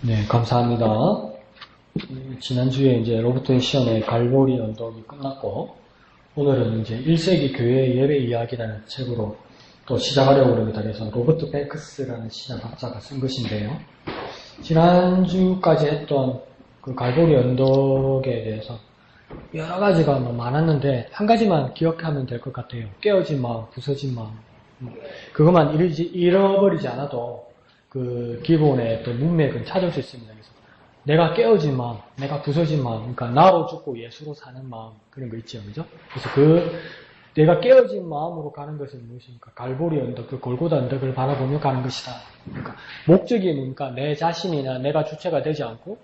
네, 감사합니다. 지난주에 이제 로버트 시언의 갈보리 언덕이 끝났고, 오늘은 이제 1세기 교회 예배 이야기라는 책으로 또 시작하려고 그럽니다. 그래서 로버트 뱅크스라는 신학학자가 쓴 것인데요. 지난주까지 했던 그 갈보리 언덕에 대해서 여러 가지가 많았는데, 한 가지만 기억하면 될 것 같아요. 깨어진 마음, 부서진 마음. 그것만 잃어버리지 않아도 그 기본의 어떤 문맥은 찾을 수 있습니다. 그래서 내가 깨어진 마음, 내가 부서진 마음, 그러니까 나로 죽고 예수로 사는 마음, 그런 거 있죠, 그죠? 그래서 내가 깨어진 마음으로 가는 것은 무엇입니까? 갈보리 언덕, 그 골고다 언덕을 바라보며 가는 것이다. 그러니까 목적이 뭡니까? 내 자신이나 내가 주체가 되지 않고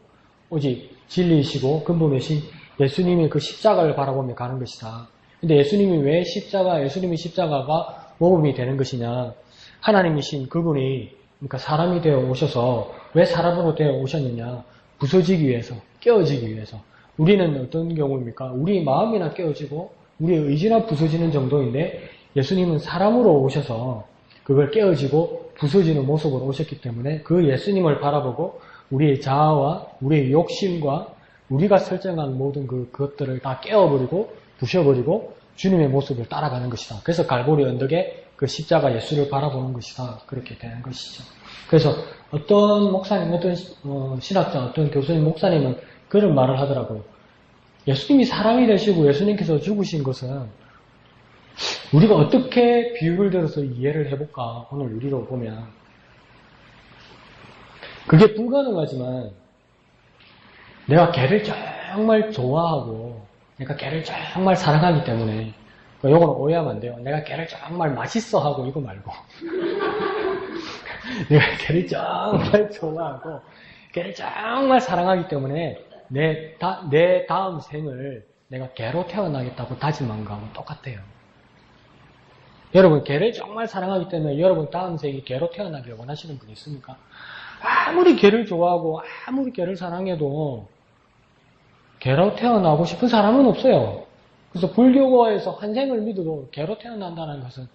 오직 진리이시고 근본이신 예수님이 그 십자가를 바라보며 가는 것이다. 근데 예수님이 십자가가 모범이 되는 것이냐? 하나님이신 그분이 그러니까 사람이 되어 오셔서 왜 사람으로 되어 오셨느냐? 부서지기 위해서, 깨어지기 위해서. 우리는 어떤 경우입니까? 우리 마음이나 깨어지고 우리의 의지나 부서지는 정도인데 예수님은 사람으로 오셔서 그걸 깨어지고 부서지는 모습으로 오셨기 때문에 그 예수님을 바라보고 우리의 자아와 우리의 욕심과 우리가 설정한 모든 그것들을 다 깨어버리고 부셔버리고 주님의 모습을 따라가는 것이다. 그래서 갈보리 언덕에 그 십자가 예수를 바라보는 것이다. 그렇게 되는 것이죠. 그래서 어떤 목사님, 어떤 신학자, 어떤 교수님, 목사님은 그런 말을 하더라고요. 예수님이 사람이 되시고 예수님께서 죽으신 것은 우리가 어떻게 비유를 들어서 이해를 해볼까? 오늘 우리로 보면 그게 불가능하지만 내가 걔를 정말 좋아하고 내가 걔를 정말 사랑하기 때문에 요거는 오해하면 안 돼요. 내가 걔를 정말 맛있어하고 이거 말고 내가 걔를 정말 좋아하고 걔를 정말 사랑하기 때문에 내 다음 생을 내가 걔로 태어나겠다고 다짐한 거하고 똑같아요. 여러분 걔를 정말 사랑하기 때문에 여러분 다음 생이 걔로 태어나기를 원하시는 분이 있습니까? 아무리 걔를 좋아하고 아무리 걔를 사랑해도 걔로 태어나고 싶은 사람은 없어요. 그래서 불교에서 환생을 믿어도 걔로 태어난다는 것은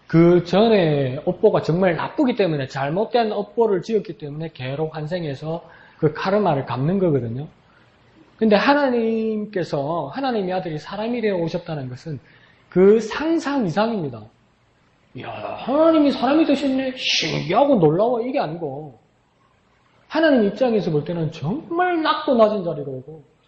그 전에 업보가 정말 나쁘기 때문에 잘못된 업보를 지었기 때문에 걔로 환생해서 그 카르마를 갚는 거거든요. 근데 하나님께서 하나님의 아들이 사람이 되어 오셨다는 것은 그 상상 이상입니다. 이야, 하나님이 사람이 되셨네. 신기하고 놀라워. 이게 아니고 하나님 입장에서 볼 때는 정말 낮고 낮은 자리로 오고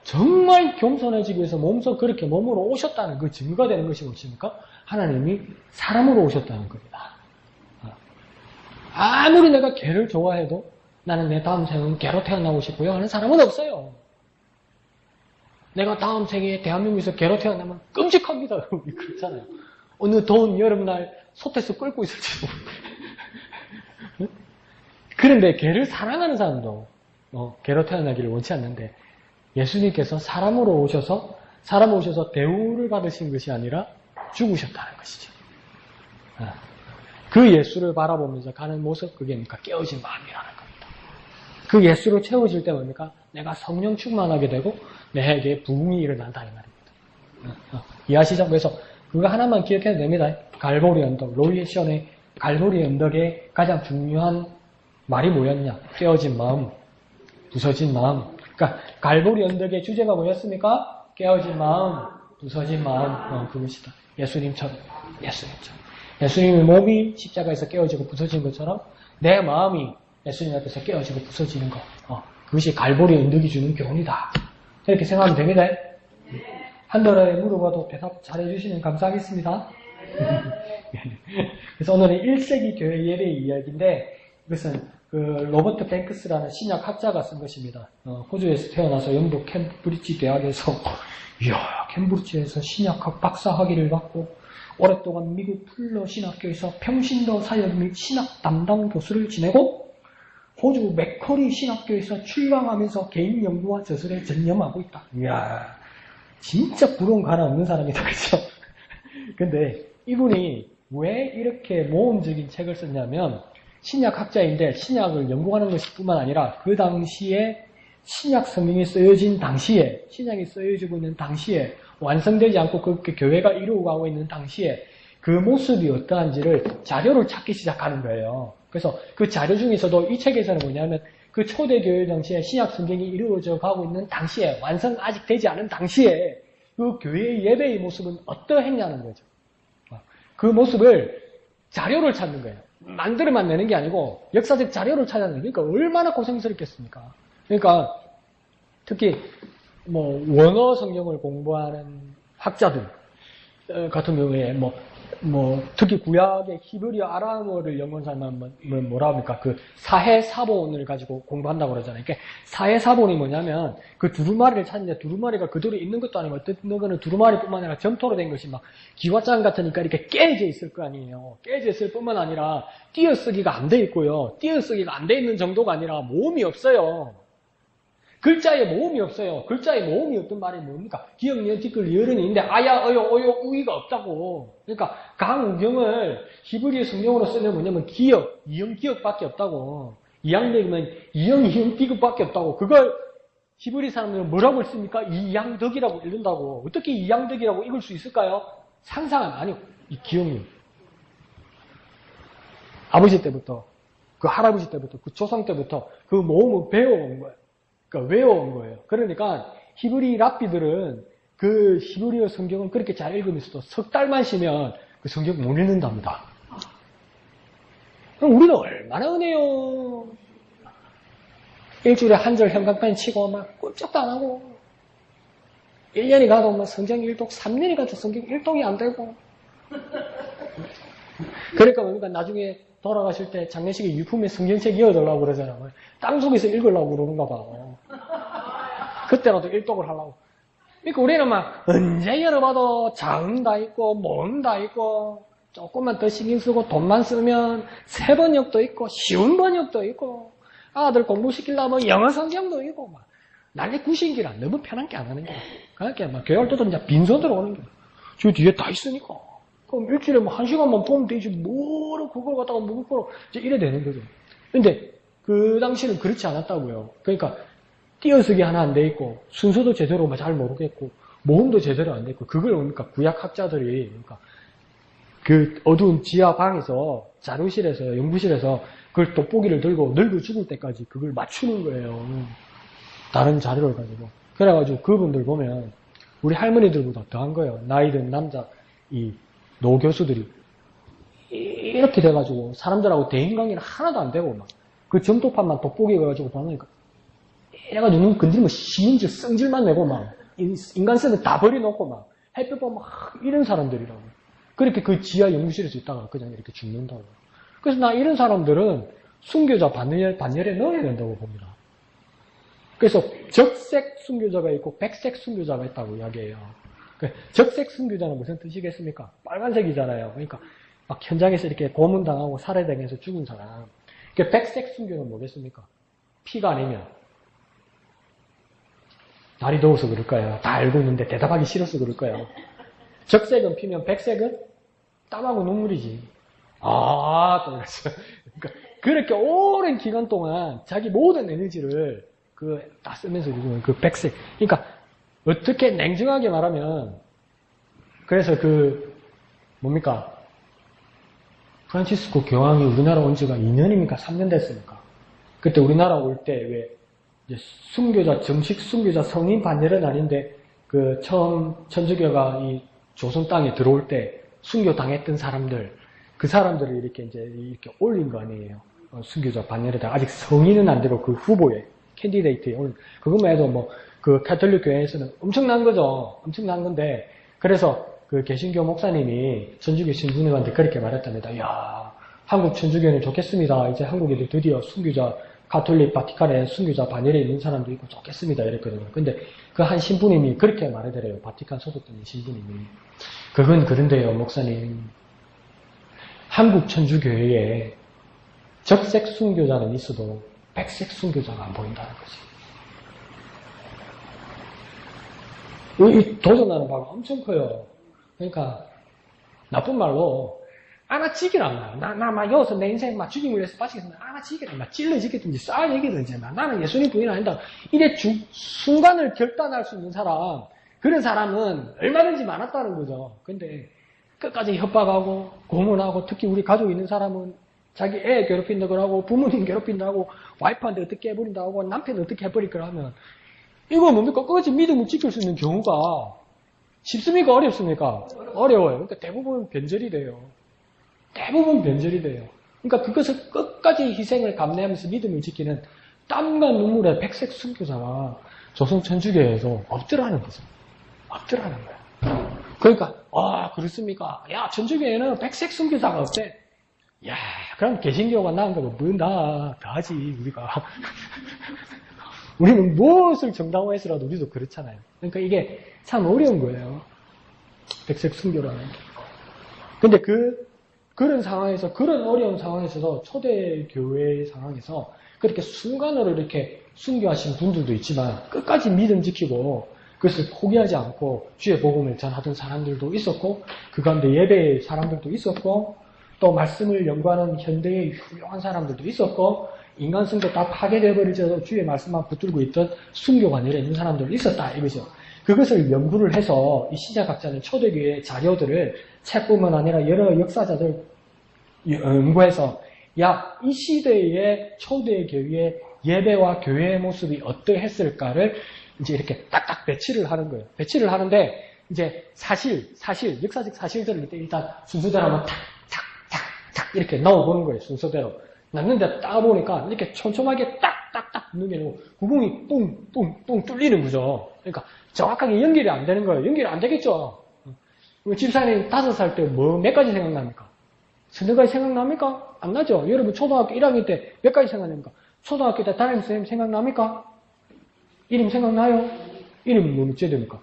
정말 겸손해지기 위해서 그렇게 몸으로 오셨다는 그 증거가 되는 것이 무엇입니까? 하나님이 사람으로 오셨다는 겁니다. 아무리 내가 걔를 좋아해도 나는 내 다음 생은 걔로 태어나고 싶고요 하는 사람은 없어요. 내가 다음 생에 대한민국에서 걔로 태어나면 끔찍합니다. 그렇잖아요. 어느 더운 여름날 솥에서 끓고 있을지도 모르겠어요. 그런데 걔를 사랑하는 사람도 걔로 태어나기를 원치 않는데 예수님께서 사람으로 오셔서 대우를 받으신 것이 아니라 죽으셨다는 것이죠. 그 예수를 바라보면서 가는 모습, 그게 뭡니까? 깨어진 마음이라는 겁니다. 그 예수로 채워질 때 뭡니까? 내가 성령 충만하게 되고 내게 부흥이 일어난다 이 말입니다. 이해하시죠? 그래서 그거 하나만 기억해도 됩니다. 갈보리 언덕, 로이 시언의 갈보리 언덕의 가장 중요한 말이 뭐였냐? 깨어진 마음, 부서진 마음. 그러니까 갈보리 언덕의 주제가 뭐였습니까? 깨어진 마음, 부서진 마음, 그것이다. 예수님처럼. 예수님의 몸이 십자가에서 깨어지고 부서진 것처럼 내 마음이 예수님 앞에서 깨어지고 부서지는 것. 그것이 갈보리 언덕이 주는 교훈이다. 이렇게 생각하면 됩니다. 한 달에 물어봐도 대답 잘해주시면 감사하겠습니다. 그래서 오늘은 1세기 교회 예배 이야기인데 이것은 그 로버트 뱅크스라는 신약학자가 쓴 것입니다. 호주에서 태어나서 영국 캠브리지 대학에서 캠브리지에서 신약학 박사 학위를 받고 오랫동안 미국 풀러 신학교에서 평신도 사역 및 신학 담당 교수를 지내고 호주 맥커리 신학교에서 출강하면서 개인 연구와 저술에 전념하고 있다. 이야, 진짜 부러운 거 하나 없는 사람이다, 그렇죠? 근데 이분이 왜 이렇게 모험적인 책을 썼냐면 신약학자인데 신약을 연구하는 것일 뿐만 아니라 그 당시에 신약 성경이 쓰여진 당시에 신약이 쓰여지고 있는 당시에 완성되지 않고 그렇게 교회가 이루어가고 있는 당시에 그 모습이 어떠한지를 자료를 찾기 시작하는 거예요. 그래서 그 자료 중에서도 이 책에서는 뭐냐면 그 초대교회 당시에 신약 성경이 이루어져 가고 있는 당시에 완성 아직 되지 않은 당시에 그 교회의 예배의 모습은 어떠했냐는 거죠. 그 모습을 자료를 찾는 거예요. 만들어만 내는 게 아니고 역사적 자료를 찾아내는 거예요. 그러니까 얼마나 고생스럽겠습니까? 그러니까 특히 뭐 원어 성경을 공부하는 학자들 같은 경우에 특히 구약의 히브리어 아람어를 연구한 사람은 뭐라 합니까? 그 사해사본을 가지고 공부한다고 그러잖아요. 그러니까 사해사본이 뭐냐면 그 두루마리를 찾는데 두루마리가 그대로 있는 것도 아니고 어떤 거는 두루마리뿐만 아니라 점토로 된 것이 막 기와장 같으니까 이렇게 깨져 있을 거 아니에요. 깨져 있을 뿐만 아니라 띄어쓰기가 안 돼 있고요. 띄어쓰기가 안 돼 있는 정도가 아니라 모음이 없어요. 글자에 모음이 없어요. 글자에 모음이 없던 말이 뭡니까? 기역, 니은, 티끌, 리을은 있는데 아야, 어요, 어요, 우이가 없다고. 그러니까 강우경을 히브리어 성경으로 쓰면 뭐냐면 기역, 이형, 기역밖에 없다고. 이양덕이면 이형, 이형, 디귿밖에 없다고. 그걸 히브리 사람들은 뭐라고 씁니까? 이양덕이라고 읽는다고. 어떻게 이양덕이라고 읽을 수 있을까요? 상상은 아니요. 이 기억력. 아버지 때부터, 그 할아버지 때부터, 그 조상 때부터 그 모음을 배워온 거예요. 그러니까 외워온 거예요. 그러니까 히브리 랍비들은 그 히브리어 성경을 그렇게 잘 읽으면서도 석 달만 쉬면 그 성경 못 읽는답니다. 그럼 우리는 얼마나 은혜요. 일주일에 한 절 현강편 치고 막 꼼짝도 안 하고 1년이 가도 뭐 성경 1독, 3년이 가도 성경 1독이 안 되고 그러니까 뭡니까? 나중에 돌아가실 때 장례식에 유품에 성경책 이어달라고 그러잖아요. 땅속에서 읽으려고 그러는가 봐. 그때라도 일독을 하려고. 그러니까 우리는 막 언제 열어봐도 자음 다 있고 모음 다 있고 조금만 더 신경 쓰고 돈만 쓰면 새 번역도 있고 쉬운 번역도 있고 아들 공부시키려면 영어 성경도 있고 막 난리 구신기라 너무 편한 게 안 하는 거야. 그러니까 막 교회 할 때도 이제 빈손으로 오는 거야. 저 뒤에 다 있으니까. 그럼 일주일에 뭐 1시간만 보면 되지 뭐로 그걸 갖다가 무겁고 이제 이래 되는 거죠. 근데 그 당시는 그렇지 않았다고요. 그러니까 띄어쓰기 하나 안 돼 있고 순서도 제대로 잘 모르겠고 모음도 제대로 안 돼 있고 그걸 그러니까 구약학자들이 그러니까 그 어두운 지하 방에서 자료실에서 연구실에서 그걸 돋보기를 들고 늙어 죽을 때까지 그걸 맞추는 거예요. 다른 자료를 가지고. 그래가지고 그분들 보면 우리 할머니들보다 더한 거예요. 나이 든 남자 이 노교수들이 이렇게 돼가지고 사람들하고 대인관계는 하나도 안 되고 막 그 점토판만 돋보기 해가지고 보니까 이래가지고 눈 건드리면 시민질 성질만 내고 막 인간성을 다 버려놓고 막 햇볕 보면 막 이런 사람들이라고. 그렇게 그 지하 연구실에서 있다가 그냥 이렇게 죽는다고. 그래서 나 이런 사람들은 순교자 반열에 넣어야 된다고 봅니다. 그래서 적색 순교자가 있고 백색 순교자가 있다고 이야기해요. 적색 순교자는 무슨 뜻이겠습니까? 빨간색이잖아요. 그러니까 막 현장에서 이렇게 고문당하고 살해당해서 죽은 사람. 백색 순교는 뭐겠습니까? 피가 아니면 날이 더워서 그럴까요? 다 알고 있는데 대답하기 싫어서 그럴까요? 적색은 피면 백색은 땀하고 눈물이지. 또 그랬어요. 그러니까 그렇게 오랜 기간 동안 자기 모든 에너지를 다 쓰면서 그 백색. 그러니까 어떻게 냉정하게 말하면 그래서 뭡니까? 프란치스코 교황이 우리나라 온 지가 2년입니까? 3년 됐습니까? 그때 우리나라 올 때 왜 순교자, 정식 순교자 성인 반열은 아닌데 처음 천주교가 이 조선 땅에 들어올 때 순교 당했던 사람들 그 사람들을 이렇게 올린 거 아니에요. 순교자 반열에다가 아직 성인은 안 되고 그 후보에 캔디데이트에 올린 그것만 해도 그 가톨릭 교회에서는 엄청난 거죠. 엄청난 건데 그래서 그 개신교 목사님이 천주교 신부님한테 그렇게 말했답니다. 야, 한국 천주교는 좋겠습니다. 이제 한국에도 드디어 순교자 가톨릭 바티칸에 순교자 반열에 있는 사람도 있고 좋겠습니다. 이랬거든요. 근데 그 한 신부님이 그렇게 말하더래요. 바티칸 소속된 신부님이. 그건 그런데요, 목사님. 한국 천주교회에 적색 순교자는 있어도 백색 순교자가 안 보인다는 거지. 이 도전하는 바가 엄청 커요. 그러니까 나쁜 말로 아나치기란 말이야. 막 여기서 내 인생 막 죽임을 위해서 바치겠습니다. 아나치기란 막 찔러지겠든지 싸얘기든지 나는 예수님 부인 아니다. 이래 순간을 결단할 수 있는 사람 그런 사람은 얼마든지 많았다는 거죠. 근데 끝까지 협박하고 고문하고 특히 우리 가족 있는 사람은 자기 애 괴롭힌다 그러고 부모님 괴롭힌다고 와이프한테 어떻게 해버린다고 남편 어떻게 해버릴 거라면 이거 뭡니까? 끝까지 믿음을 지킬 수 있는 경우가 쉽습니까? 어렵습니까? 어려워요. 그러니까 대부분 변절이 돼요. 대부분 변절이 돼요. 그러니까 그것을 끝까지 희생을 감내하면서 믿음을 지키는 땀과 눈물의 백색 순교자가 조선 천주교에서 없더라는 거죠. 없더라는 거야. 그러니까 그렇습니까? 야, 천주교에는 백색 순교자가 없대. 야, 그럼 개신교가 나은 거고 뭐 다하지 우리가. 우리는 무엇을 정당화해서라도 우리도 그렇잖아요. 그러니까 이게 참 어려운 거예요. 백색 순교라는 게. 근데 그런 상황에서, 그런 어려운 상황에서도 초대교회의 상황에서 그렇게 순간으로 이렇게 순교하신 분들도 있지만 끝까지 믿음 지키고 그것을 포기하지 않고 주의 복음을 전하던 사람들도 있었고 그 가운데 예배의 사람들도 있었고 또 말씀을 연구하는 현대의 훌륭한 사람들도 있었고 인간성도 다 파괴되어버리죠. 주의 말씀만 붙들고 있던 순교가 내려있는 사람들도 있었다 이거죠. 그것을 연구를 해서 이 신약학자는 초대교회의 자료들을 책뿐만 아니라 여러 역사자들 연구해서 이 시대의 초대교회의 예배와 교회의 모습이 어떠했을까를 이제 이렇게 딱딱 배치를 하는 거예요. 배치를 하는데 이제 사실 역사적 사실들을 일단 순서대로 한번 탁 이렇게 넣어보는 거예요. 순서대로 넣는데 따보니까 이렇게 촘촘하게 딱딱딱 넣는 게 아니고 구멍이 뿡뿡뿡 뚫리는 거죠. 그러니까 정확하게 연결이 안 되는 거예요. 연결이 안 되겠죠. 집사님 5살 때 몇 가지 생각납니까? 서너 가지 생각납니까? 안 나죠. 여러분 초등학교 1학년 때 몇 가지 생각납니까? 초등학교 때 담임선생님 생각납니까? 이름 생각나요? 이름 뭐 어찌해야 됩니까?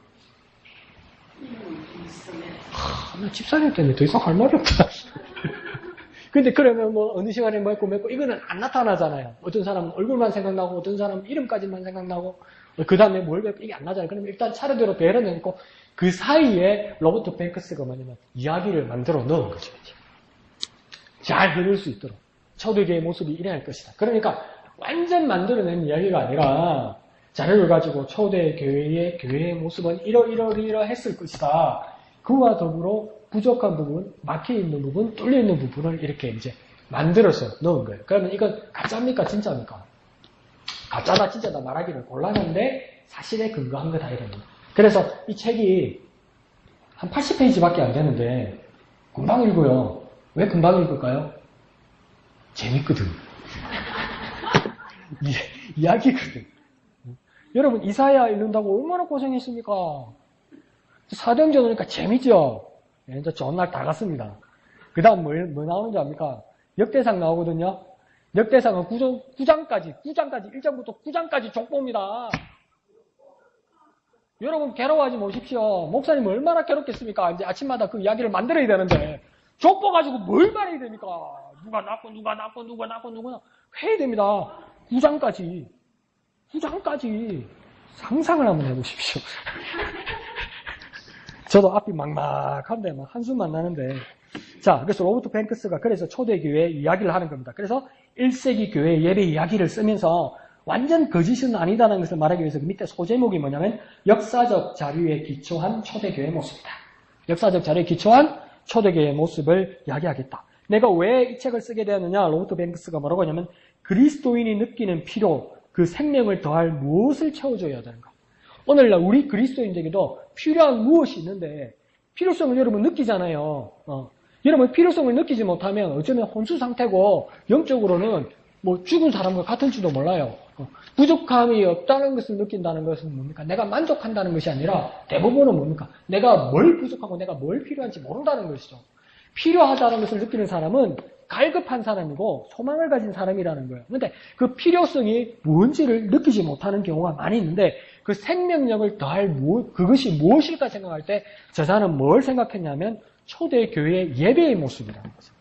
나 집사님 때문에 더 이상 할 말이 없다. 근데 그러면 뭐 어느 시간에 뭐 했고 이거는 안 나타나잖아요. 어떤 사람은 얼굴만 생각나고 어떤 사람은 이름까지만 생각나고 그 다음에 뭘 배웠고 이게 안 나잖아요. 그러면 일단 차례대로 배열을 내놓고 그 사이에 로버트 뱅크스가 뭐냐면 이야기를 만들어 넣은 거죠. 잘 들을 수 있도록 초대교회의 모습이 이래야 할 것이다. 그러니까 완전 만들어낸 이야기가 아니라 자료를 가지고 초대교회의 교회의 모습은 이러했을 것이다. 그와 더불어 부족한 부분, 막혀있는 부분, 뚫려있는 부분을 이렇게 이제 만들어서 넣은 거예요. 그러면 이건 가짜입니까? 진짜입니까? 가짜다 진짜다 말하기는 곤란한데 사실에 근거한 거다 이런 거예요. 그래서 이 책이 한 80페이지밖에 안 되는데 금방 읽어요. 왜 금방 읽을까요? 재밌거든. 이야기거든. 여러분 이사야 읽는다고 얼마나 고생했습니까? 사도행전 오니까 재밌죠? 이제 좋은 날 다 갔습니다. 그 다음 뭐 나오는지 압니까? 역대상 나오거든요. 역대상은 9장까지 1장부터 9장까지 족보입니다. 여러분 괴로워하지 마십시오. 목사님 얼마나 괴롭겠습니까? 이제 아침마다 그 이야기를 만들어야 되는데 족보 가지고 뭘 말해야 됩니까? 누가 낳고 해야 됩니다. 9장까지 상상을 한번 해보십시오. 저도 앞이 막막한데 막 한숨만 나는데 자, 그래서 로버트 뱅크스가 그래서 초대교회 이야기를 하는 겁니다. 그래서 1세기 교회 예배 이야기를 쓰면서 완전 거짓은 아니다라는 것을 말하기 위해서 그 밑에 소제목이 뭐냐면 역사적 자료에 기초한 초대교회 모습이다. 역사적 자료에 기초한 초대교회의 모습을 이야기하겠다. 내가 왜 이 책을 쓰게 되었느냐? 로버트 뱅크스가 뭐라고 하냐면 그리스도인이 느끼는 필요, 그 생명을 더할 무엇을 채워줘야 되는가? 오늘날 우리 그리스도인들에게도 필요한 무엇이 있는데 필요성을 여러분 느끼잖아요. 여러분 필요성을 느끼지 못하면 어쩌면 혼수 상태고 영적으로는 뭐 죽은 사람과 같은지도 몰라요. 부족함이 없다는 것을 느낀다는 것은 뭡니까? 내가 만족한다는 것이 아니라 대부분은 뭡니까? 내가 뭘 부족하고 내가 뭘 필요한지 모른다는 것이죠. 필요하다는 것을 느끼는 사람은 갈급한 사람이고 소망을 가진 사람이라는 거예요. 그런데 그 필요성이 뭔지를 느끼지 못하는 경우가 많이 있는데 그 생명력을 더할 그것이 무엇일까 생각할 때 저자는 뭘 생각했냐면 초대교회의 예배의 모습이라는 거죠.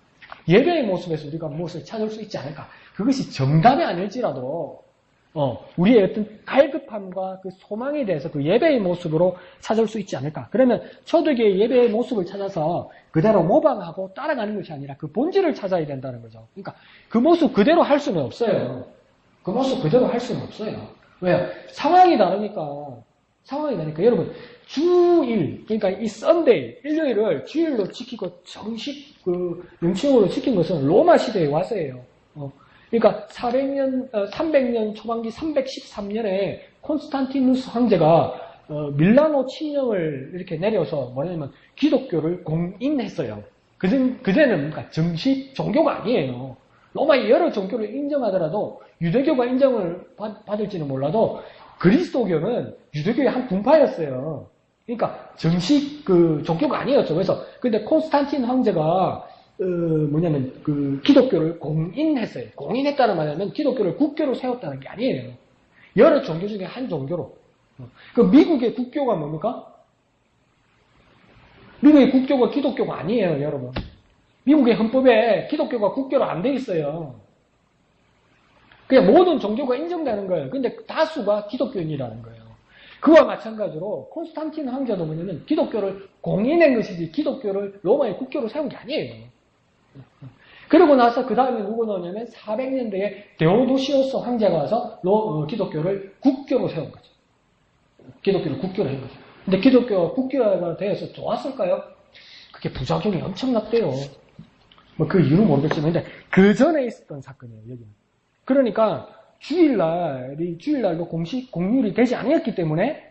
예배의 모습에서 우리가 무엇을 찾을 수 있지 않을까. 그것이 정답이 아닐지라도 우리의 어떤 갈급함과 그 소망에 대해서 그 예배의 모습으로 찾을 수 있지 않을까. 그러면 초대교회의 예배의 모습을 찾아서 그대로 모방하고 따라가는 것이 아니라 그 본질을 찾아야 된다는 거죠. 그러니까 그 모습 그대로 할 수는 없어요. 그 모습 그대로 할 수는 없어요. 왜요? 상황이 다르니까. 상황이 되니까 여러분 주일 그러니까 이 썬데이 일요일을 주일로 지키고 정식 그 명칭으로 지킨 것은 로마 시대에 와서예요. 그러니까 300년 초반기 313년에 콘스탄티누스 황제가 밀라노 침령을 이렇게 내려서 뭐냐면 기독교를 공인했어요. 그전에는 그러니까 정식 종교가 아니에요. 로마의 여러 종교를 인정하더라도 유대교가 인정을 받을지는 몰라도 그리스도교는 유대교의 한 분파였어요. 그러니까 정식 그 종교가 아니었죠. 그래서 근데 콘스탄틴 황제가 뭐냐면 그 기독교를 공인했어요. 공인했다는 말은 기독교를 국교로 세웠다는 게 아니에요. 여러 종교 중에 한 종교로. 그 미국의 국교가 뭡니까? 미국의 국교가 기독교가 아니에요, 여러분. 미국의 헌법에 기독교가 국교로 안 돼 있어요. 그냥 모든 종교가 인정되는 거예요. 근데 다수가 기독교인이라는 거예요. 그와 마찬가지로 콘스탄틴 황제도 뭐냐면 기독교를 공인한 것이지 기독교를 로마의 국교로 세운 게 아니에요. 그러고 나서 그 다음에 누구 나오냐면 400년대에 데오도시우스 황제가 와서 기독교를 국교로 세운 거죠. 기독교를 국교로 한 거죠. 근데 기독교가 국교가 되어서 좋았을까요? 그게 부작용이 엄청났대요. 뭐 그 이유는 모르겠지만, 근데 그 전에 있었던 사건이에요, 여기는. 그러니까 주일날도 공식 공휴일이 되지 않았기 때문에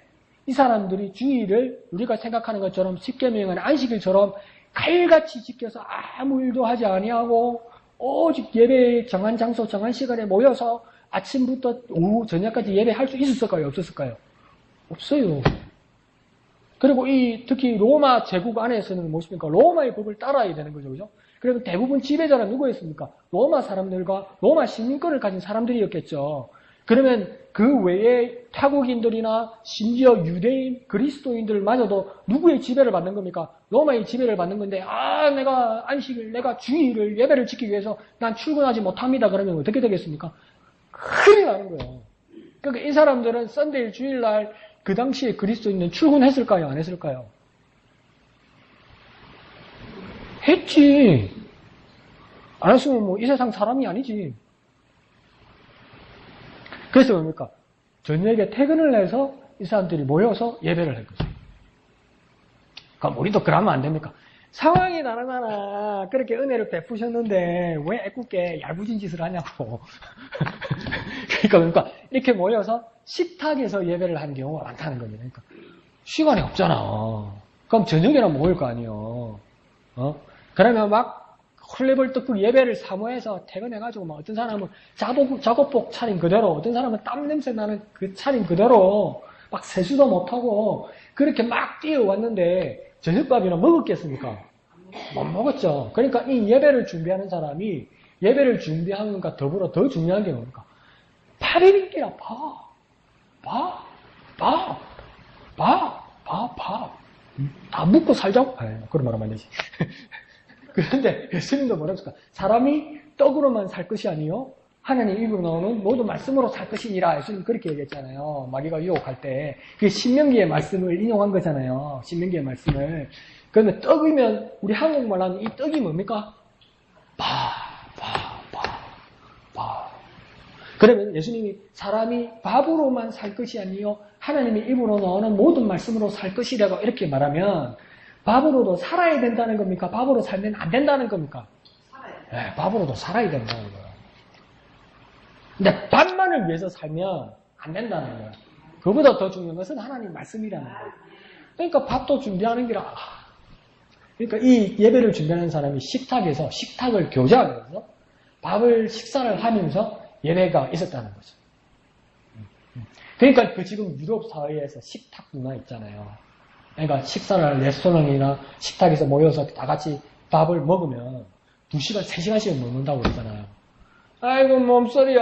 이 사람들이 주일을 우리가 생각하는 것처럼 십계명은 안식일처럼 칼같이 지켜서 아무 일도 하지 아니하고 오직 예배 정한 장소 정한 시간에 모여서 아침부터 오후 저녁까지 예배할 수 있었을까요? 없었을까요? 없어요. 그리고 특히 로마 제국 안에서는 무엇입니까? 로마의 법을 따라야 되는 거죠. 그죠? 그래도 대부분 지배자는 누구였습니까? 로마 사람들과 로마 시민권을 가진 사람들이었겠죠. 그러면 그 외에 타국인들이나 심지어 유대인, 그리스도인들마저도 누구의 지배를 받는 겁니까? 로마의 지배를 받는 건데, 내가 안식일, 내가 주일을 예배를 지키기 위해서 난 출근하지 못합니다. 그러면 어떻게 되겠습니까? 큰일 나는 거예요. 그러니까 이 사람들은 썬데이 주일날 그 당시에 그리스도인은 출근했을까요? 안 했을까요? 했지. 안 했으면 뭐 이 세상 사람이 아니지. 그래서 뭡니까? 저녁에 퇴근을 해서 이 사람들이 모여서 예배를 할 거죠. 그럼 우리도 그러면 안 됩니까? 상황이 나나나나 그렇게 은혜를 베푸셨는데 왜 애꿎게 얄궂은 짓을 하냐고. 그러니까 이렇게 모여서 식탁에서 예배를 하는 경우가 많다는 겁니다. 그러니까 시간이 없잖아. 그럼 저녁에나 모일 거 아니에요. 그러면 막 헐레벌떡 예배를 사모해서 퇴근해가지고 막 어떤 사람은 작업복 차림 그대로, 어떤 사람은 땀 냄새 나는 그 차림 그대로 막 세수도 못하고 그렇게 막 뛰어왔는데 저녁밥이나 먹었겠습니까? 못 먹었죠. 그러니까 이 예배를 준비하는 사람이 예배를 준비하는 것과 더불어 더 중요한 게 뭡니까? 파리비끼라 다 묻고 살자고? 그런 말 하면 안 되지. 그런데 예수님도 뭐라 했을까? 사람이 떡으로만 살 것이 아니요 하나님 입으로 나오는 모든 말씀으로 살 것이니라. 예수님 그렇게 얘기했잖아요. 마귀가 유혹할 때. 그게 신명기의 말씀을 인용한 거잖아요. 신명기의 말씀을. 그러면 떡이면 우리 한국말 하는 이 떡이 뭡니까? 그러면 예수님이 사람이 밥으로만 살 것이 아니요 하나님의 입으로 나오는 모든 말씀으로 살 것이라고 이렇게 말하면 밥으로도 살아야 된다는 겁니까? 밥으로 살면 안 된다는 겁니까? 네, 밥으로도 살아야 된다는 거예요. 근데 밥만을 위해서 살면 안 된다는 거예요. 그보다 더 중요한 것은 하나님 말씀이라는 거예요. 그러니까 밥도 준비하는 게라. 그러니까 이 예배를 준비하는 사람이 식탁을 교제하면서 식사를 하면서 예배가 있었다는 거죠. 그러니까 그 지금 유럽 사회에서 식탁 문화 있잖아요. 그러니까 식사를 레스토랑이나 식탁에서 모여서 다 같이 밥을 먹으면 2시간, 3시간씩 먹는다고 그러잖아요. 아이고 몸소리야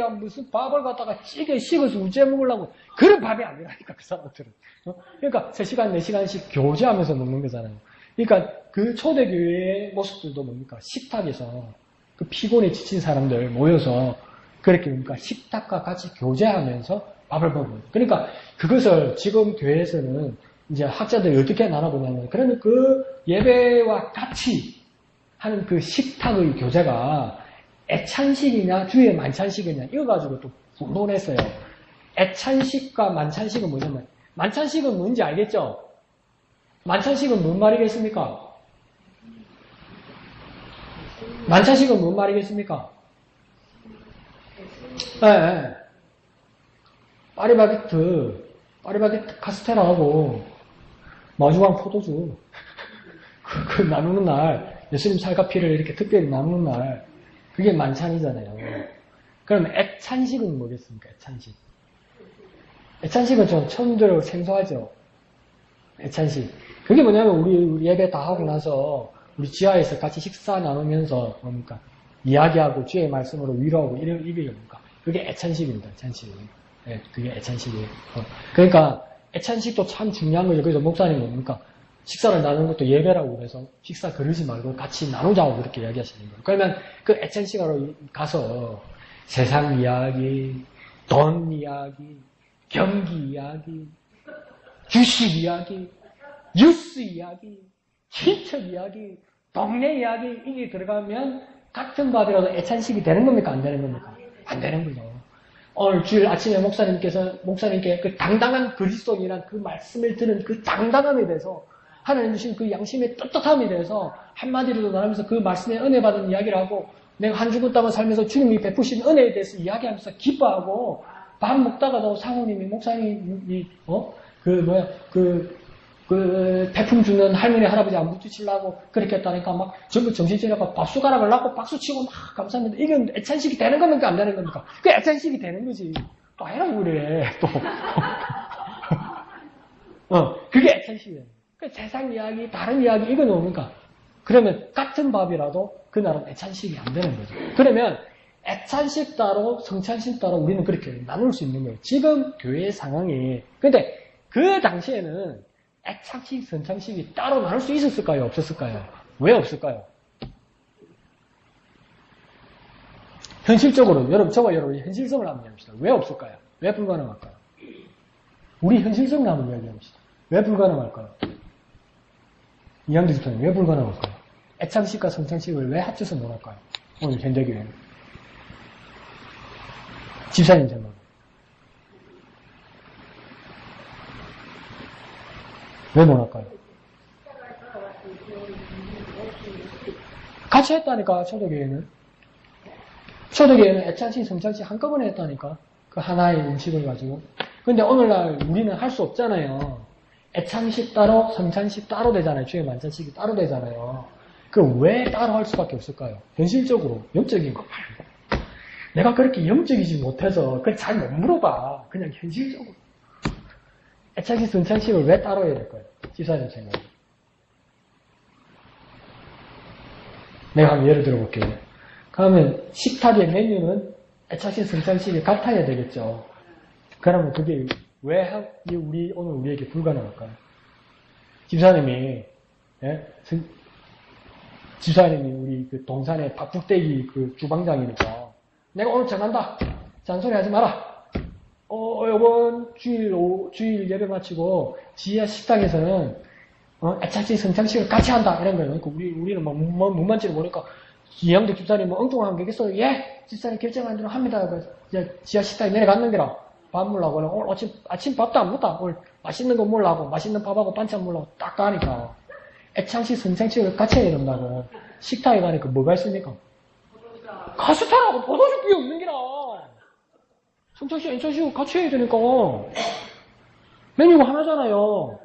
무슨 밥을 갖다가 찌개 식어서 우째 먹으려고. 그런 밥이 아니라니까 그 사람들은. 그러니까 3시간, 4시간씩 교제하면서 먹는 거잖아요. 그러니까 그 초대교회의 모습들도 뭡니까? 식탁에서 그 피곤에 지친 사람들 모여서 그렇게 뭡니까? 식탁과 같이 교제하면서 밥을 먹는. 그러니까 그것을 지금 교회에서는 이제 학자들이 어떻게 나눠보냐면, 그러면 그 예배와 같이 하는 그 식탁의 교제가 애찬식이냐 주의 만찬식이냐 이거 가지고 또 분론했어요. 애찬식과 만찬식은 뭐냐면, 만찬식은 뭔지 알겠죠? 만찬식은 뭔 말이겠습니까? 만찬식은 뭔 말이겠습니까? 네. 파리바게트 카스테라하고 마주왕 포도주 그 나누는 날, 예수님 살과 피를 이렇게 특별히 나누는 날, 그게 만찬이잖아요. 그럼 애찬식은 뭐겠습니까? 애찬식. 애찬식은 좀 처음 들어 생소하죠? 애찬식. 그게 뭐냐면 우리 예배 다 하고 나서 우리 지하에서 같이 식사 나누면서 뭡니까? 이야기하고 주의 말씀으로 위로하고 이게 뭡니까? 그게 애찬식입니다. 애찬식. 네, 그게 애찬식이에요. 그러니까 애찬식도 참 중요한 거죠. 그래서 목사님 뭡니까? 식사를 나누는 것도 예배라고 그래서 식사 그러지 말고 같이 나누자고 그렇게 이야기하시는 거예요. 그러면 그 애찬식으로 가서 세상 이야기, 돈 이야기, 경기 이야기, 주식 이야기, 뉴스 이야기, 친척 이야기, 동네 이야기 이게 들어가면 같은 밥이라도 애찬식이 되는 겁니까? 안 되는 겁니까? 안 되는 거죠. 오늘 주일 아침에 목사님께 그 당당한 그리스도인이란 그 말씀을 들은 그 당당함에 대해서 하나님 주신 그 양심의 떳떳함에 대해서 한마디로도 나누면서 그 말씀에 은혜 받은 이야기를 하고 내가 한 주간 동안 살면서 주님이 베푸신 은혜에 대해서 이야기하면서 기뻐하고 밥 먹다가도 사모님이 목사님이 그 태풍 주는 할머니 할아버지 안 부딪히려고 그렇게 했다니까 막 전부 정신차려서 밥숟가락을 놔고 박수치고 막 감사합니다. 이건 애찬식이 되는 겁니까? 안 되는 겁니까? 그 애찬식이 되는 거지. 또 해라고 그래. 또. 그게 애찬식이에요. 그 세상 이야기, 다른 이야기 이건 뭡니까? 그러면 같은 밥이라도 그날은 애찬식이 안 되는 거죠. 그러면 애찬식 따로 성찬식 따로 우리는 그렇게 나눌 수 있는 거예요. 지금 교회 상황이. 근데 그 당시에는 애찬식, 성찬식이 따로 나눌 수 있었을까요? 없었을까요? 왜 없을까요? 현실적으로, 저와 여러분이 현실성을 한번 이야기합시다. 왜 없을까요? 왜 불가능할까요? 우리 현실성을 한번 이야기합시다. 왜 불가능할까요? 이양대 집사님, 왜 불가능할까요? 애찬식과 성찬식을 왜 합쳐서 못할까요? 오늘 현대교회는. 집사님 생각. 왜 못할까요? 같이 했다니까, 초대교회는. 초대교회는 애찬식, 성찬식 한꺼번에 했다니까. 그 하나의 음식을 가지고. 근데 오늘날 우리는 할 수 없잖아요. 애찬식 따로, 성찬식 따로 되잖아요. 주의 만찬식이 따로 되잖아요. 그 왜 따로 할 수밖에 없을까요? 현실적으로, 영적인 거 말고. 내가 그렇게 영적이지 못해서 그걸 잘 못 물어봐. 그냥 현실적으로. 애찬식, 성찬식을 왜 따로 해야 될까요? 집사님 생각에. 내가 한번 예를 들어볼게요. 그러면 식탁의 메뉴는 애찬식, 성찬식이 같아야 되겠죠. 그러면 그게 왜 오늘 우리에게 불가능할까요? 집사님이, 예? 집사님이 우리 그 동산의 밥국대기 그 주방장이니까 내가 오늘 정한다. 잔소리 하지 마라. 이번 주일 예배 마치고 지하 식당에서는 애찬식, 성찬식을 같이 한다. 이런 거예요. 그러니까 우리는 뭔 말인지를 모르니까 이양대 집사님 뭐 엉뚱한 게 있겠어요. 예! 집사님 결정한 대로 합니다. 지하 식당에 내려갔는 게라. 밥 먹으려고. 오늘 아침 밥도 안 먹다. 오늘 맛있는 거 먹으려고. 맛있는 밥하고 반찬 먹으려고 딱 가니까. 애찬식, 성찬식을 같이 해야 된다고. 식탁에 가니까 뭐가 있습니까? 카스테라하고 포도주병이 없는 게라. 성찬식, 애찬식을 같이 해야 되니까. 메뉴가 하나잖아요.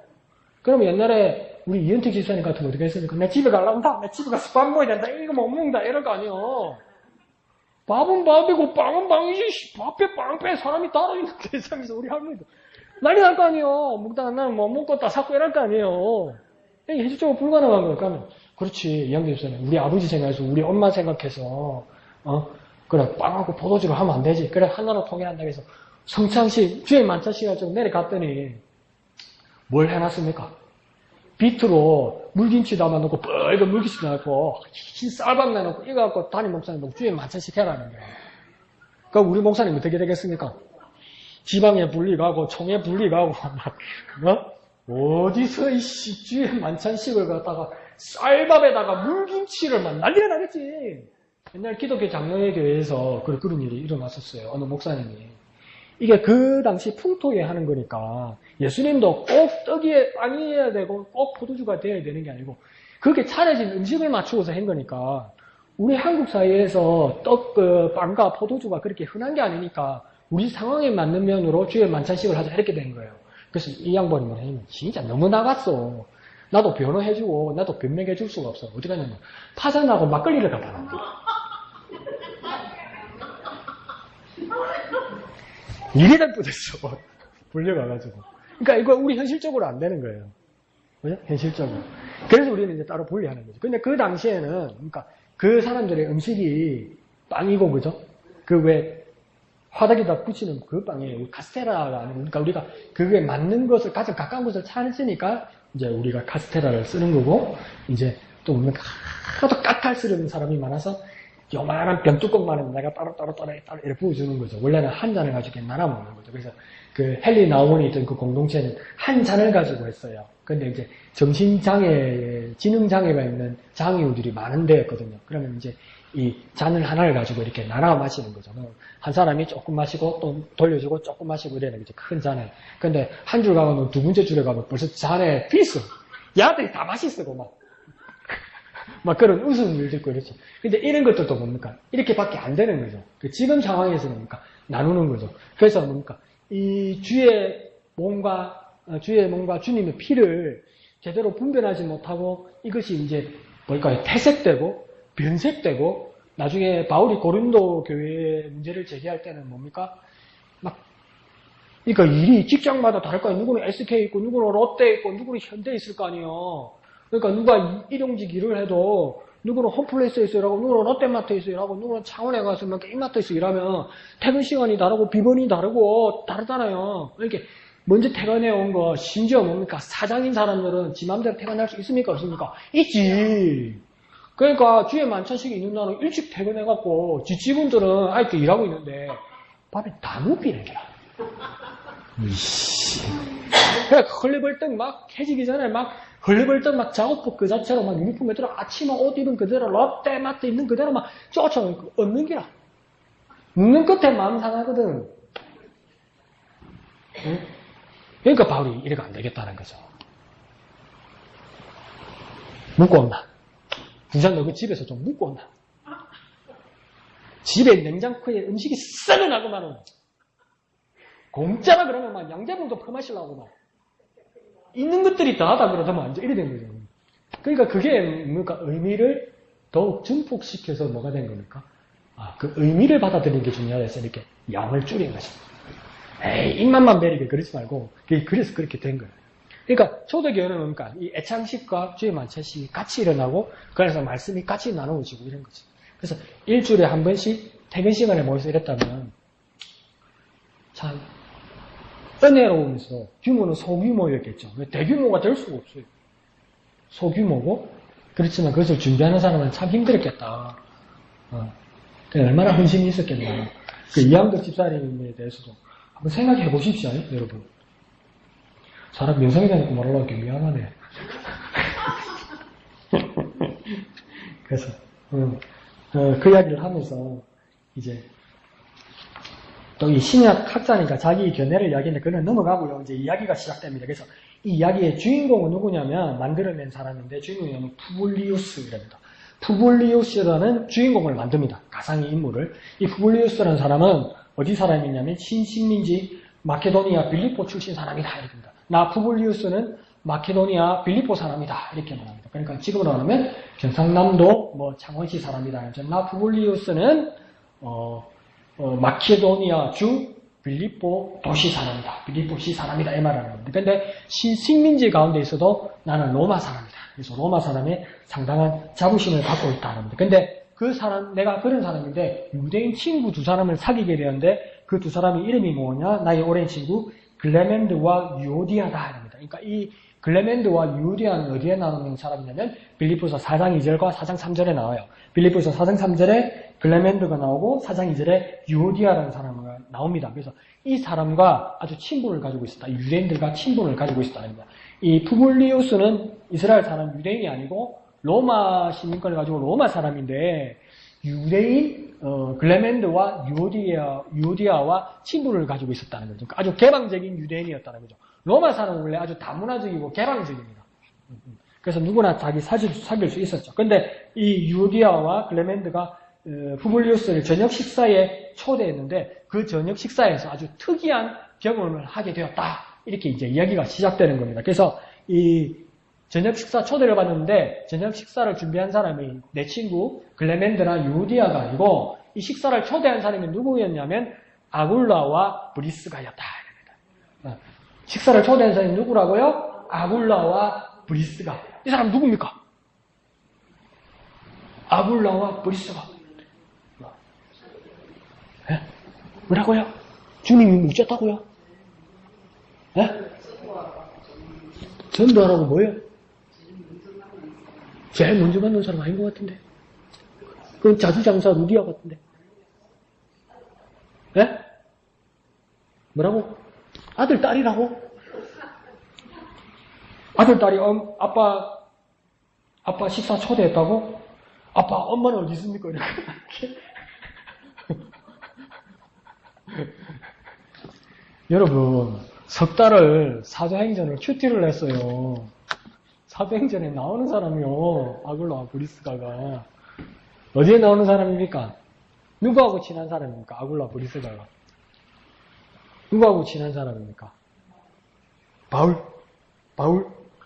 그럼 옛날에 우리 이현택 집사님 같은 거 어떻게 했습니까? 내 집에 가려면 내 집에 가서 밥 먹어야 된다. 이거 못 먹는다. 이럴 거 아니에요. 밥은 밥이고 빵은 빵이지. 밥에 빵 빼 사람이 따로 있는 세상에서 우리 할머니도 난리 날 거 아니에요. 먹다가 나는 뭐 먹고 다 샀고 이럴 거 아니에요. 현실적으로 불가능한 거예요. 그러면 그렇지. 이양대 집사님. 우리 아버지 생각해서 우리 엄마 생각해서 그래 빵하고 포도주로 하면 안 되지. 그래 하나로 통일한다 해서 성찬식 주의 만찬식 가지고 내려갔더니 뭘 해놨습니까? 비트로 물김치 담아놓고 빨간 물김치 넣고 흰 쌀밥 내놓고 이거 갖고 담임 목사님 보고 주의 만찬식 해라는 거예요. 그럼 우리 목사님 어떻게 되겠습니까? 지방에 분리가고 총에 분리가고 어디서 이 주의 만찬식을 갖다가 쌀밥에다가 물김치를 막 난리가 나겠지. 옛날 기독교 장로회 교회에서 그런 일이 일어났었어요. 어느 목사님이 이게 그 당시 풍토에 하는 거니까 예수님도 꼭 떡이에 빵이어야 되고 꼭 포도주가 되어야 되는 게 아니고 그렇게 차려진 음식을 맞추고서 한 거니까 우리 한국 사회에서 빵과 포도주가 그렇게 흔한 게 아니니까 우리 상황에 맞는 면으로 주의 만찬식을 하자 이렇게 된 거예요. 그래서 이 양반이 뭐냐면 진짜 너무 나갔어. 나도 변호해주고 나도 변명해줄 수가 없어. 어디 가냐면 파전하고 막걸리를 갖다 놨대. 이래다 뿌렸어. 불려가가지고. 그러니까 이거 우리 현실적으로 안 되는 거예요. 그죠? 현실적으로. 그래서 우리는 이제 따로 분리하는 거죠. 근데 그 당시에는, 그러니까 그 사람들의 음식이 빵이고, 그죠? 그 왜, 화덕에다 붙이는 그 빵이에요. 카스테라가 아니고, 그러니까 우리가 그게 맞는 것을, 가장 가까운 것을 찾으니까, 이제 우리가 카스테라를 쓰는 거고, 이제 또 우리는 하도 까탈스러운 사람이 많아서, 요만한 병뚜껑만은 내가 따로 이렇게 부어주는 거죠. 원래는 한 잔을 가지고 나눠 먹는 거죠. 그래서 그 헨리 나우먼이 있던 그 공동체는 한 잔을 가지고 했어요. 근데 이제 정신장애, 지능장애가 있는 장애우들이 많은 데였거든요. 그러면 이제 이 잔을 하나를 가지고 이렇게 나눠 마시는 거죠. 한 사람이 조금 마시고 또 돌려주고 조금 마시고 이래는 거죠. 큰 잔에. 근데 한 줄 가면 두 번째 줄에 가면 벌써 잔에 피스. 야들이 다 맛있어, 막 그런 웃음을 듣고 이렇죠. 근데 이런 것들도 뭡니까? 이렇게밖에 안 되는 거죠. 지금 상황에서는 뭡니까? 나누는 거죠. 그래서 뭡니까? 이 주의 몸과 주님의 피를 제대로 분별하지 못하고 이것이 이제 뭘까요? 퇴색되고 변색되고 나중에 바울이 고린도 교회의 문제를 제기할 때는 뭡니까? 그러니까 일이 직장마다 다를 거 아니에요. 누구는 SK 있고 누구는 롯데 있고 누구는 현대 있을 거 아니에요. 그러니까 누가 일용직 일을 해도 누구는 홈플레이스에 있어 일하고 누구는 롯데마트에 있어 일하고 누구는 창원에 가서 막 이마트에서 일하면 퇴근 시간이 다르고 비번이 다르고 다르잖아요. 이렇게 먼저 퇴근해 온 거 심지어 뭡니까? 사장인 사람들은 지 맘대로 퇴근할 수 있습니까? 없습니까? 있지. 그러니까 주에 만찬식이 있는 날은 일찍 퇴근해갖고 직원들은 아직도 일하고 있는데 밥에 다 눕히는 거야. 그냥 헐레벌떡 막 해지기 전에 막 헐레벌떡 막 작업복 그 자체로 막 유니폼 그대로 아침에 옷 입은 그대로 롯데마트 있는 그대로 막 쫓아 얻는 기라. 눕는 끝에 마음 상하거든. 응? 그러니까 바울이 이래가 안 되겠다는 거죠. 묵고 온다. 군산 너 그 집에서 좀 묵고 온다. 집에 냉장고에 음식이 썩어나고만은 공짜라 그러면 막 양재봉도 퍼마시려고 막 있는 것들이 다하다 그러더만 이제 이래 된 거죠. 그러니까 그게 뭔가 의미를 더욱 증폭시켜서 뭐가 된 겁니까? 그 의미를 받아들이는 게 중요하다 해서 이렇게 양을 줄인 거죠. 에이, 입맛만 베리게 그러지 말고 그래서 그렇게 된 거예요. 그러니까 초대교회는 뭡니까? 이 애창식과 주의 만찬식이 같이 일어나고 그래서 말씀이 같이 나누어지고 이런 거죠. 그래서 일주일에 한 번씩 퇴근 시간에 모여서 이랬다면 참 은혜로우면서 규모는 소규모였겠죠. 대규모가 될 수가 없어요. 소규모고 그렇지만 그것을 준비하는 사람은 참 힘들었겠다. 얼마나 헌신이 있었겠나. 그 이양덕 집사님에 대해서도 한번 생각해 보십시오, 여러분. 사람 명성에 대해서 말하려고 하기 미안하네. 그래서 그 이야기를 하면서 이제 또 이 신약 학자니까 자기 견해를 이야기했는데 그는 넘어가고요. 이제 이야기가 시작됩니다. 그래서 이 이야기의 주인공은 누구냐면 만들어낸 사람인데 주인공이 뭐냐면 푸블리우스입니다. 푸블리우스라는 주인공을 만듭니다. 가상의 인물을. 이 푸블리우스라는 사람은 어디 사람이냐면 신식민지 마케도니아 빌립보 출신 사람이다. 이렇게 합니다. 나 푸블리우스는 마케도니아 빌립보 사람이다. 이렇게 말합니다. 그러니까 지금으로 하면 경상남도 뭐 창원시 사람이다. 나 푸블리우스는 마케도니아 주 빌립보 도시 사람이다. 빌립보시 사람이다. 이 말을 하는 겁니다. 근데 식민지 가운데 있어도 나는 로마 사람이다. 그래서 로마 사람의 상당한 자부심을 갖고 있다는 겁니다. 근데 그 사람, 내가 그런 사람인데 유대인 친구 두 사람을 사귀게 되었는데 그 두 사람의 이름이 뭐냐? 나의 오랜 친구 글레멘드와 유오디아다. 합니다. 그러니까 이 글레멘드와 유오디아는 어디에 나오는 사람이냐면 빌립보서 4장 2절과 4장 3절에 나와요. 빌립보서 4장 3절에 글레멘드가 나오고 4장 2절에 유오디아라는 사람이 나옵니다. 그래서 이 사람과 아주 친분을 가지고 있었다. 유대인들과 친분을 가지고 있었다. 이 푸블리우스는 이스라엘 사람 유대인이 아니고 로마 시민권을 가지고 로마 사람인데 유대인 글레멘드와 유오디아와 친분을 가지고 있었다는 거죠. 아주 개방적인 유대인이었다는 거죠. 로마 사람은 원래 아주 다문화적이고 개방적입니다. 그래서 누구나 자기 사귈 수 있었죠. 근데 이 유오디아와 글레멘드가 푸블리우스를 저녁 식사에 초대했는데 그 저녁 식사에서 아주 특이한 경험을 하게 되었다. 이렇게 이제 이야기가 시작되는 겁니다. 그래서 이 저녁 식사 초대를 받는데 저녁 식사를 준비한 사람이 내 친구 글레멘드나 유오디아가 아니고 이 식사를 초대한 사람이 누구였냐면 아굴라와 브리스가였다. 식사를 초대한 사람이 누구라고요? 아굴라와 브리스가. 이 사람 누굽니까? 아굴라와 브리스가. 예? 뭐라고요? 주님이 묻혔다고요? 예? 전도하라고 뭐예요? 제일 먼저 만난 사람 아닌 것 같은데. 그건 자주장사 루디아 같은데. 예? 뭐라고? 아들, 딸이라고? 아들, 딸이 아빠 식사 초대했다고? 아빠, 엄마는 어디 있습니까? 이렇게. 여러분, 석 달을 사도행전을 큐티를 했어요. 사도행전에 나오는 사람이요. 아굴라와 브리스가가. 어디에 나오는 사람입니까? 누구하고 친한 사람입니까? 아굴라와 브리스가가. 누구하고 친한 사람입니까? 바울?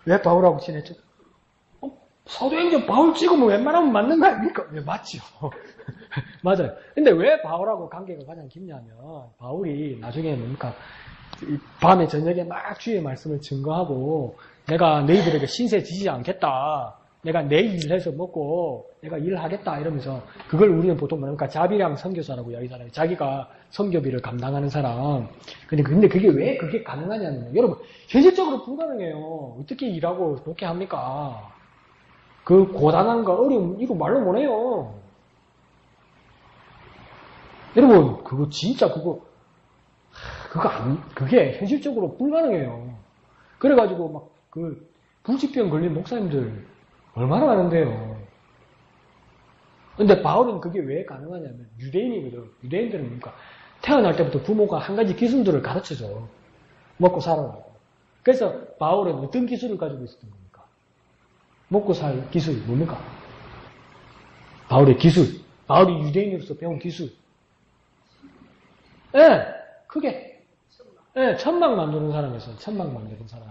왜 바울하고 친했죠? 사도행전 바울 찍으면 웬만하면 맞는 거 아닙니까? 네, 맞죠. 맞아요. 근데 왜 바울하고 관계가 가장 깊냐면, 바울이 나중에 뭡니까? 밤에 저녁에 막 주의 말씀을 증거하고, 내가 너희들에게 신세 지지 않겠다. 내가 내 일해서 먹고, 내가 일하겠다. 이러면서, 그걸 우리는 보통 뭐랄까, 자비랑 선교사라고요. 이 사람이. 자기가 선교비를 감당하는 사람. 근데 그게 왜 그게 가능하냐면, 여러분, 현실적으로 불가능해요. 어떻게 일하고 그렇게 합니까? 그 고단함과 어려움, 이거 말로 못해요. 여러분, 그거 진짜 그게 현실적으로 불가능해요. 그래가지고 막 불치병 걸린 목사님들 얼마나 많은데요. 근데 바울은 그게 왜 가능하냐면 유대인이거든. 유대인들은 뭡니까? 태어날 때부터 부모가 한 가지 기술들을 가르쳐줘. 먹고 살아라고. 그래서 바울은 어떤 기술을 가지고 있었던 겁니까? 먹고 살 기술 뭡니까? 바울의 기술. 바울이 유대인으로서 배운 기술. 천막 만드는 사람이었어요. 천막 만드는 사람.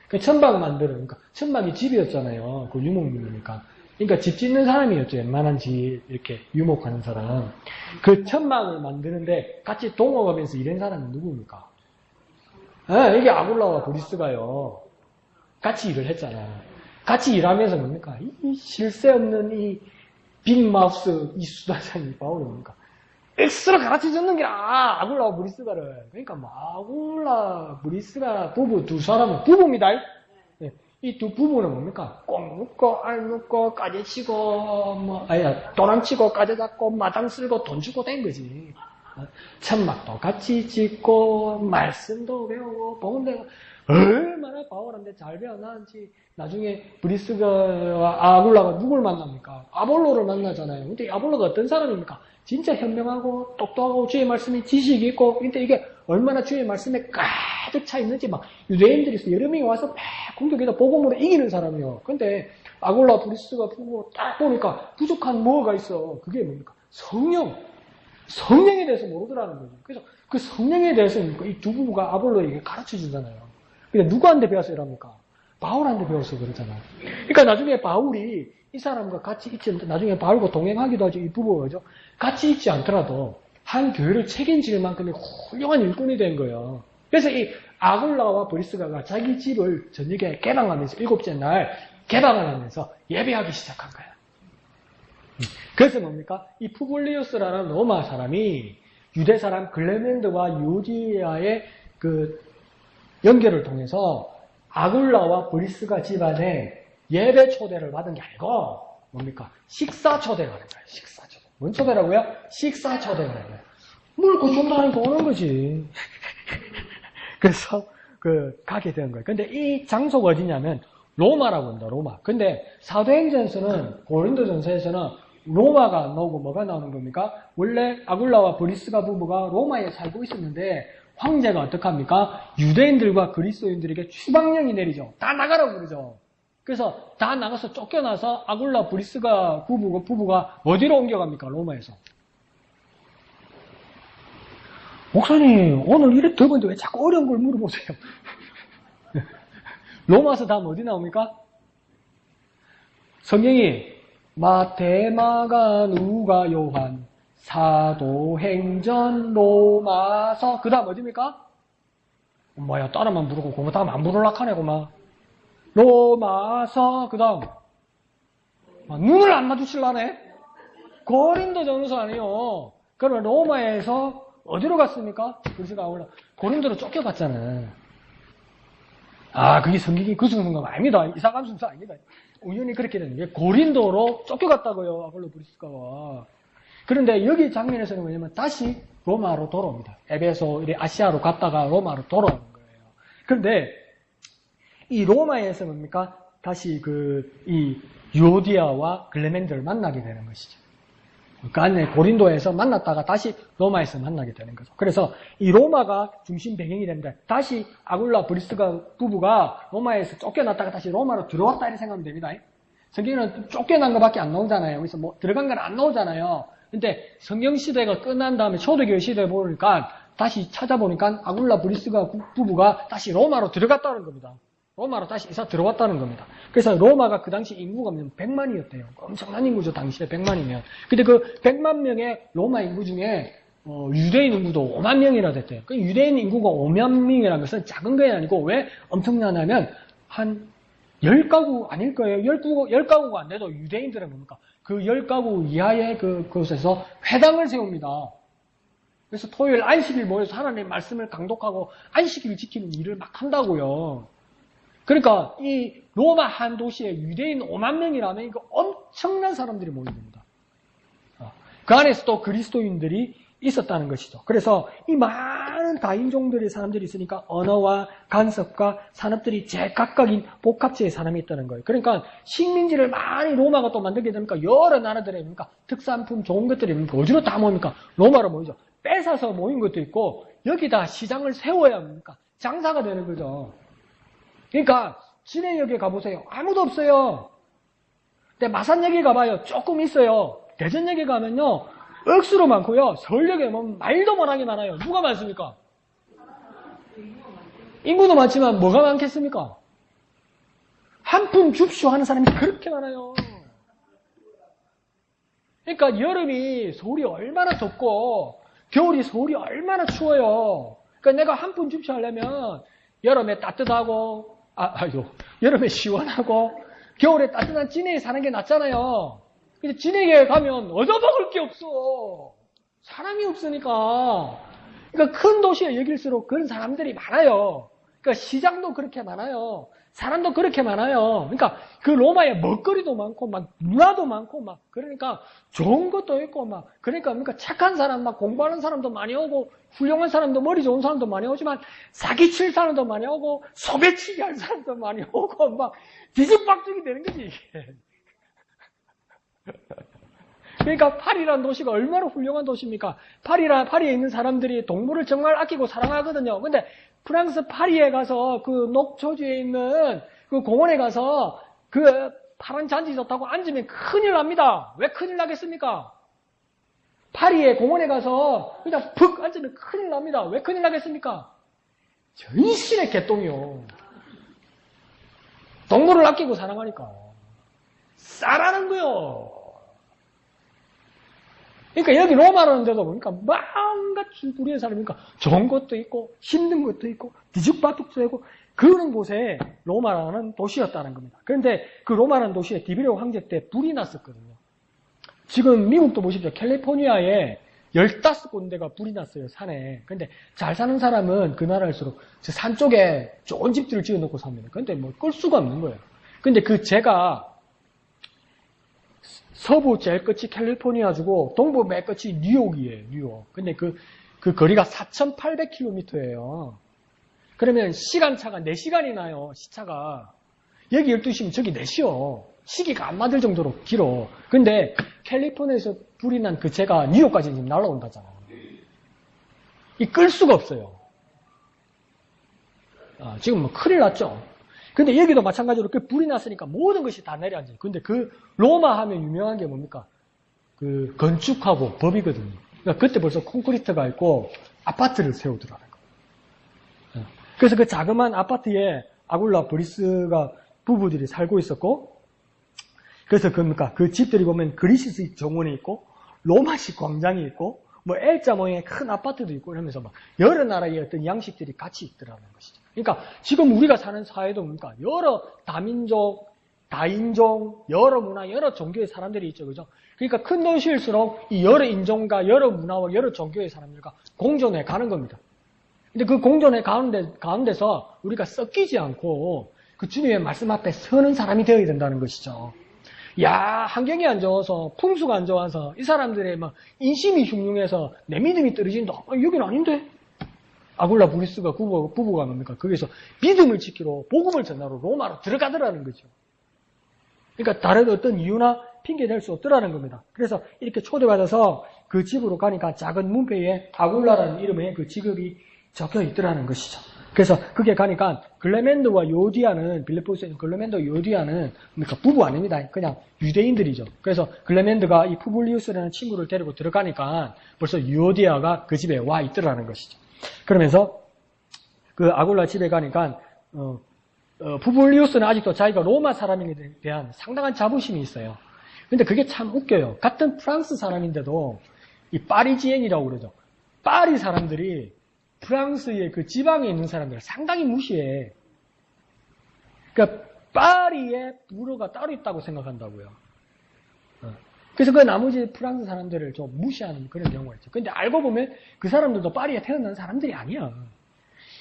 그 천막 그러니까 천막이 집이었잖아요. 그 유목민이니까. 그러니까 집 짓는 사람이었죠. 웬만한 집 이렇게 유목하는 사람. 그 천막을 만드는데 같이 동업하면서 일한 사람은 누굽니까? 이게 아굴라와 브리스가요. 같이 일을 했잖아. 같이 일하면서 뭡니까? 이 실세 없는 이 빅마우스 이 수다장이 바울이 뭡니까? X로 가르쳐 줬는 게 아굴라와 브리스가를. 그러니까 뭐 아굴라, 브리스가 부부 두 사람은 부부입니다. 이 두 부부는 뭡니까? 꽁 묶고 알 묶고 까재치고 돈 안 치고 까재 잡고 마당 쓸고 돈 주고 된 거지. 천막도 같이 짓고 말씀도 배우고 보는데 얼마나 바울한테 잘 배워나는지. 나중에 브리스가와 아굴라가 누굴 만납니까? 아볼로를 만나잖아요. 근데 아볼로가 어떤 사람입니까? 진짜 현명하고 똑똑하고 주의 말씀에 지식이 있고. 근데 이게 얼마나 주의 말씀에 가득 차 있는지 막 유대인들이 여러 명이 와서 막 공격해서 복음으로 이기는 사람이요. 근데 아굴라 브리스가 보고 딱 보니까 부족한 뭐가 있어. 그게 뭡니까? 성령에 대해서 모르더라는 거죠. 그래서 그 성령에 대해서 이 두 부부가 아볼로에게 가르쳐 주잖아요. 근데 누구한테 배워서 이럽니까? 바울한테 배워서 그러잖아요. 그러니까 나중에 바울이 이 사람과 같이 나중에 바울과 동행하기도 하죠. 이 부부가죠. 같이 있지 않더라도 한 교회를 책임질 만큼의 훌륭한 일꾼이 된 거예요. 그래서 이 아굴라와 브리스가가 자기 집을 저녁에 개방하면서 7째 날 개방을 하면서 예배하기 시작한 거예요. 그래서 뭡니까? 이 푸블리우스라는 로마 사람이 유대 사람 글레멘드와 유디아의 그 연결을 통해서 아굴라와 브리스가 집안에 예배 초대를 받은 게 아니고 뭡니까? 식사 초대를 받은 거예요. 식사 초대. 뭔 초대라고요? 식사 초대를 받은 거예요. 뭘 고충당하니까 오는 거지. 그래서 가게 된 거예요. 근데 이 장소가 어디냐면 로마라고 합니다. 로마. 근데 사도행전에서는 고린도전서에서는 로마가 안 나오고 뭐가 나오는 겁니까? 원래 아굴라와 브리스가 부부가 로마에 살고 있었는데 황제가 어떡합니까? 유대인들과 그리스도인들에게 추방령이 내리죠. 다 나가라고 그러죠. 그래서 다 나가서 쫓겨나서 아굴라 브리스가 부부가 어디로 옮겨갑니까? 로마에서. 목사님 오늘 이래 더운데 왜 자꾸 어려운 걸 물어보세요? 로마서 다음 어디 나옵니까? 성경이 마태, 마가, 누가, 요한, 사도행전, 로마서 그 다음 어디입니까? 엄마야 따라만 부르고 그 다음 안 부르려고 하네 고마. 로마서 그 다음 눈을 안 마주칠라네? 고린도 전서 아니요. 그러면 로마에서 어디로 갔습니까? 그리스가 올라 고린도로 쫓겨갔잖아. 아, 그게 성경이 그 정도가 아닙니다. 이상한 순서 아닙니다. 우연히 그렇게 되는 게 고린도로 쫓겨갔다고요. 아볼로 브리스가와. 그런데 여기 장면에서는 뭐냐면 다시 로마로 돌아옵니다. 에베소, 아시아로 갔다가 로마로 돌아오는 거예요. 그런데 이 로마에서 뭡니까? 다시 이 유오디아와 글레멘드를 만나게 되는 것이죠. 그 안에 고린도에서 만났다가 다시 로마에서 만나게 되는 거죠. 그래서 이 로마가 중심 배경이 됩니다. 다시 아굴라 브리스가 부부가 로마에서 쫓겨났다가 다시 로마로 들어왔다 이렇게 생각하면 됩니다. 성경에는 쫓겨난 것밖에 안 나오잖아요. 그래서 뭐 들어간 건 안 나오잖아요. 근데 성경 시대가 끝난 다음에 초대교회 시대에 보니까 다시 찾아보니까 아굴라 브리스가 부부가 다시 로마로 들어갔다는 겁니다. 로마로 다시 이사 들어왔다는 겁니다. 그래서 로마가 그 당시 인구가 100만이었대요. 엄청난 인구죠, 당시에 100만이면. 근데 그 100만 명의 로마 인구 중에 유대인 인구도 5만 명이나 됐대요. 그 유대인 인구가 5만 명이라는 것은 작은 게 아니고 왜 엄청나냐면 한 10가구 아닐 거예요. 10가구가 안 돼도 유대인들은 뭡니까? 그 10가구 이하의 그곳에서 회당을 세웁니다. 그래서 토요일 안식일 모여서 하나님의 말씀을 강독하고 안식일을 지키는 일을 막 한다고요. 그러니까 이 로마 한 도시에 유대인 5만 명이라면 이거 엄청난 사람들이 모인 겁니다. 그 안에서 또 그리스도인들이 있었다는 것이죠. 그래서 이 많은 다인종들의 사람들이 있으니까 언어와 간섭과 산업들이 제각각인 복합체의 사람이 있다는 거예요. 그러니까 식민지를 많이 로마가 또 만들게 되니까 여러 나라들의 뭡니까? 특산품 좋은 것들이 뭡니까? 어디로 다 모입니까? 로마로 모이죠. 뺏어서 모인 것도 있고 여기다 시장을 세워야 합니까? 장사가 되는 거죠. 그러니까 진해역에 가보세요. 아무도 없어요. 근데 마산역에 가봐요. 조금 있어요. 대전역에 가면요. 억수로 많고요. 서울역에 보면 말도 못하게 많아요. 누가 많습니까? 인구도 많지만 뭐가 많겠습니까? 한 푼 줍쇼 하는 사람이 그렇게 많아요. 그러니까 여름이 서울이 얼마나 덥고 겨울이 서울이 얼마나 추워요. 그러니까 내가 한 푼 줍쇼 하려면 여름에 따뜻하고 여름에 시원하고 겨울에 따뜻한 진해에 사는 게 낫잖아요. 근데 진해에 가면 얻어먹을 게 없어. 사람이 없으니까. 그러니까 큰 도시에 여길수록 그런 사람들이 많아요. 그러니까 시장도 그렇게 많아요. 사람도 그렇게 많아요. 그러니까 그 로마에 먹거리도 많고 막 문화도 많고 막 그러니까 좋은 것도 있고 막 그러니까 착한 사람 막 공부하는 사람도 많이 오고 훌륭한 사람도 머리 좋은 사람도 많이 오지만 사기칠 사람도 많이 오고 소매치기 할 사람도 많이 오고 막 뒤죽박죽이 되는 거지 이게. 그러니까 파리라는 도시가 얼마나 훌륭한 도시입니까? 파리에 있는 사람들이 동물을 정말 아끼고 사랑하거든요. 근데 프랑스 파리에 가서 그 녹초지에 있는 그 공원에 가서 그 파란 잔디 좋다고 앉으면 큰일 납니다. 왜 큰일 나겠습니까? 파리에 공원에 가서 그냥 푹 앉으면 큰일 납니다. 왜 큰일 나겠습니까? 전신의 개똥이요. 동물을 아끼고 사랑하니까. 싸라는 거요. 그러니까 여기 로마라는 데도 보니까 마음같이 부리는 사람이니까 좋은 것도 있고 힘든 것도 있고 뒤죽박죽도 있고 그런 곳에 로마라는 도시였다는 겁니다. 그런데 그 로마라는 도시에 디베리오 황제 때 불이 났었거든요. 지금 미국도 보십시오. 캘리포니아에 15군데가 불이 났어요. 산에. 근데 잘 사는 사람은 그 나라일수록 산 쪽에 좋은 집들을 지어놓고 삽니다. 근데 뭐 끌 수가 없는 거예요. 근데 제가 서부 제일 끝이 캘리포니아주고 동부 맨 끝이 뉴욕이에요. 뉴욕. 근데 그 거리가 4,800km예요. 그러면 시간차가 4시간이 나요. 시차가. 여기 12시면 저기 4시요. 시기가 안 맞을 정도로 길어. 근데 캘리포니아에서 불이 난 그 재가 뉴욕까지 지금 날아온다잖아. 이 끌 수가 없어요. 지금 뭐 큰일 났죠. 근데 여기도 마찬가지로 그 불이 났으니까 모든 것이 다 내려앉아요. 근데 그 로마 하면 유명한 게 뭡니까? 그 건축하고 법이거든요. 그러니까 그때 벌써 콘크리트가 있고 아파트를 세우더라는 거예요. 그래서 그 자그마한 아파트에 아굴라 브리스가 부부들이 살고 있었고, 그래서 그 집들이 보면 그리스식 정원이 있고, 로마식 광장이 있고, 뭐 L자 모양의 큰 아파트도 있고 이러면서 막 여러 나라의 어떤 양식들이 같이 있더라는 것이죠. 그러니까 지금 우리가 사는 사회도 뭡니까? 여러 다민족, 다인종, 여러 문화, 여러 종교의 사람들이 있죠. 그죠? 그러니까 큰 도시일수록 이 여러 인종과 여러 문화와 여러 종교의 사람들과 공존해 가는 겁니다. 근데 그 공존해 가운데서 우리가 섞이지 않고 그 주님의 말씀 앞에 서는 사람이 되어야 된다는 것이죠. 야, 환경이 안 좋아서, 풍수가 안 좋아서, 이 사람들의 막 인심이 흉흉해서 내 믿음이 떨어진다. 여긴 아닌데? 아굴라 브리스가 부부가 뭡니까? 거기서 믿음을 지키러 복음을 전하러 로마로 들어가더라는 거죠. 그러니까 다른 어떤 이유나 핑계 댈 수 없더라는 겁니다. 그래서 이렇게 초대받아서 그 집으로 가니까 작은 문패에 아굴라라는 이름의 그 직업이 적혀 있더라는 것이죠. 그래서 그게 가니까 글레멘드와 요디아는, 빌립보스에 있는 글레멘드와 요디아는 그러니까 부부 아닙니다. 그냥 유대인들이죠. 그래서 글레멘드가 이 푸블리우스라는 친구를 데리고 들어가니까 벌써 요디아가 그 집에 와 있더라는 것이죠. 그러면서 그 아굴라 집에 가니까 푸블리우스는 아직도 자기가 로마 사람에 대한 상당한 자부심이 있어요. 근데 그게 참 웃겨요. 같은 프랑스 사람인데도 이 파리지엔이라고 그러죠. 파리 사람들이 프랑스의 그 지방에 있는 사람들을 상당히 무시해. 그러니까 파리에 부르가 따로 있다고 생각한다고요. 그래서 그 나머지 프랑스 사람들을 좀 무시하는 그런 경우가 있죠. 근데 알고 보면 그 사람들도 파리에 태어난 사람들이 아니야.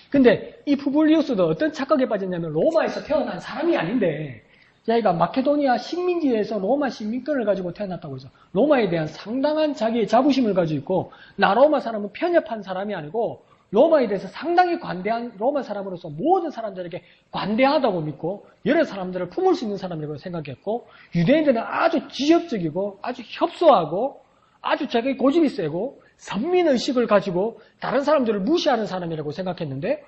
근데 이 푸블리우스도 어떤 착각에 빠졌냐면 로마에서 태어난 사람이 아닌데 자기가 마케도니아 식민지에서 로마 식민권을 가지고 태어났다고 해서 로마에 대한 상당한 자기의 자부심을 가지고 있고 나 로마 사람은 편협한 사람이 아니고 로마에 대해서 상당히 관대한 로마 사람으로서 모든 사람들에게 관대하다고 믿고 여러 사람들을 품을 수 있는 사람이라고 생각했고 유대인들은 아주 지역적이고 아주 협소하고 아주 자기 고집이 세고 선민의식을 가지고 다른 사람들을 무시하는 사람이라고 생각했는데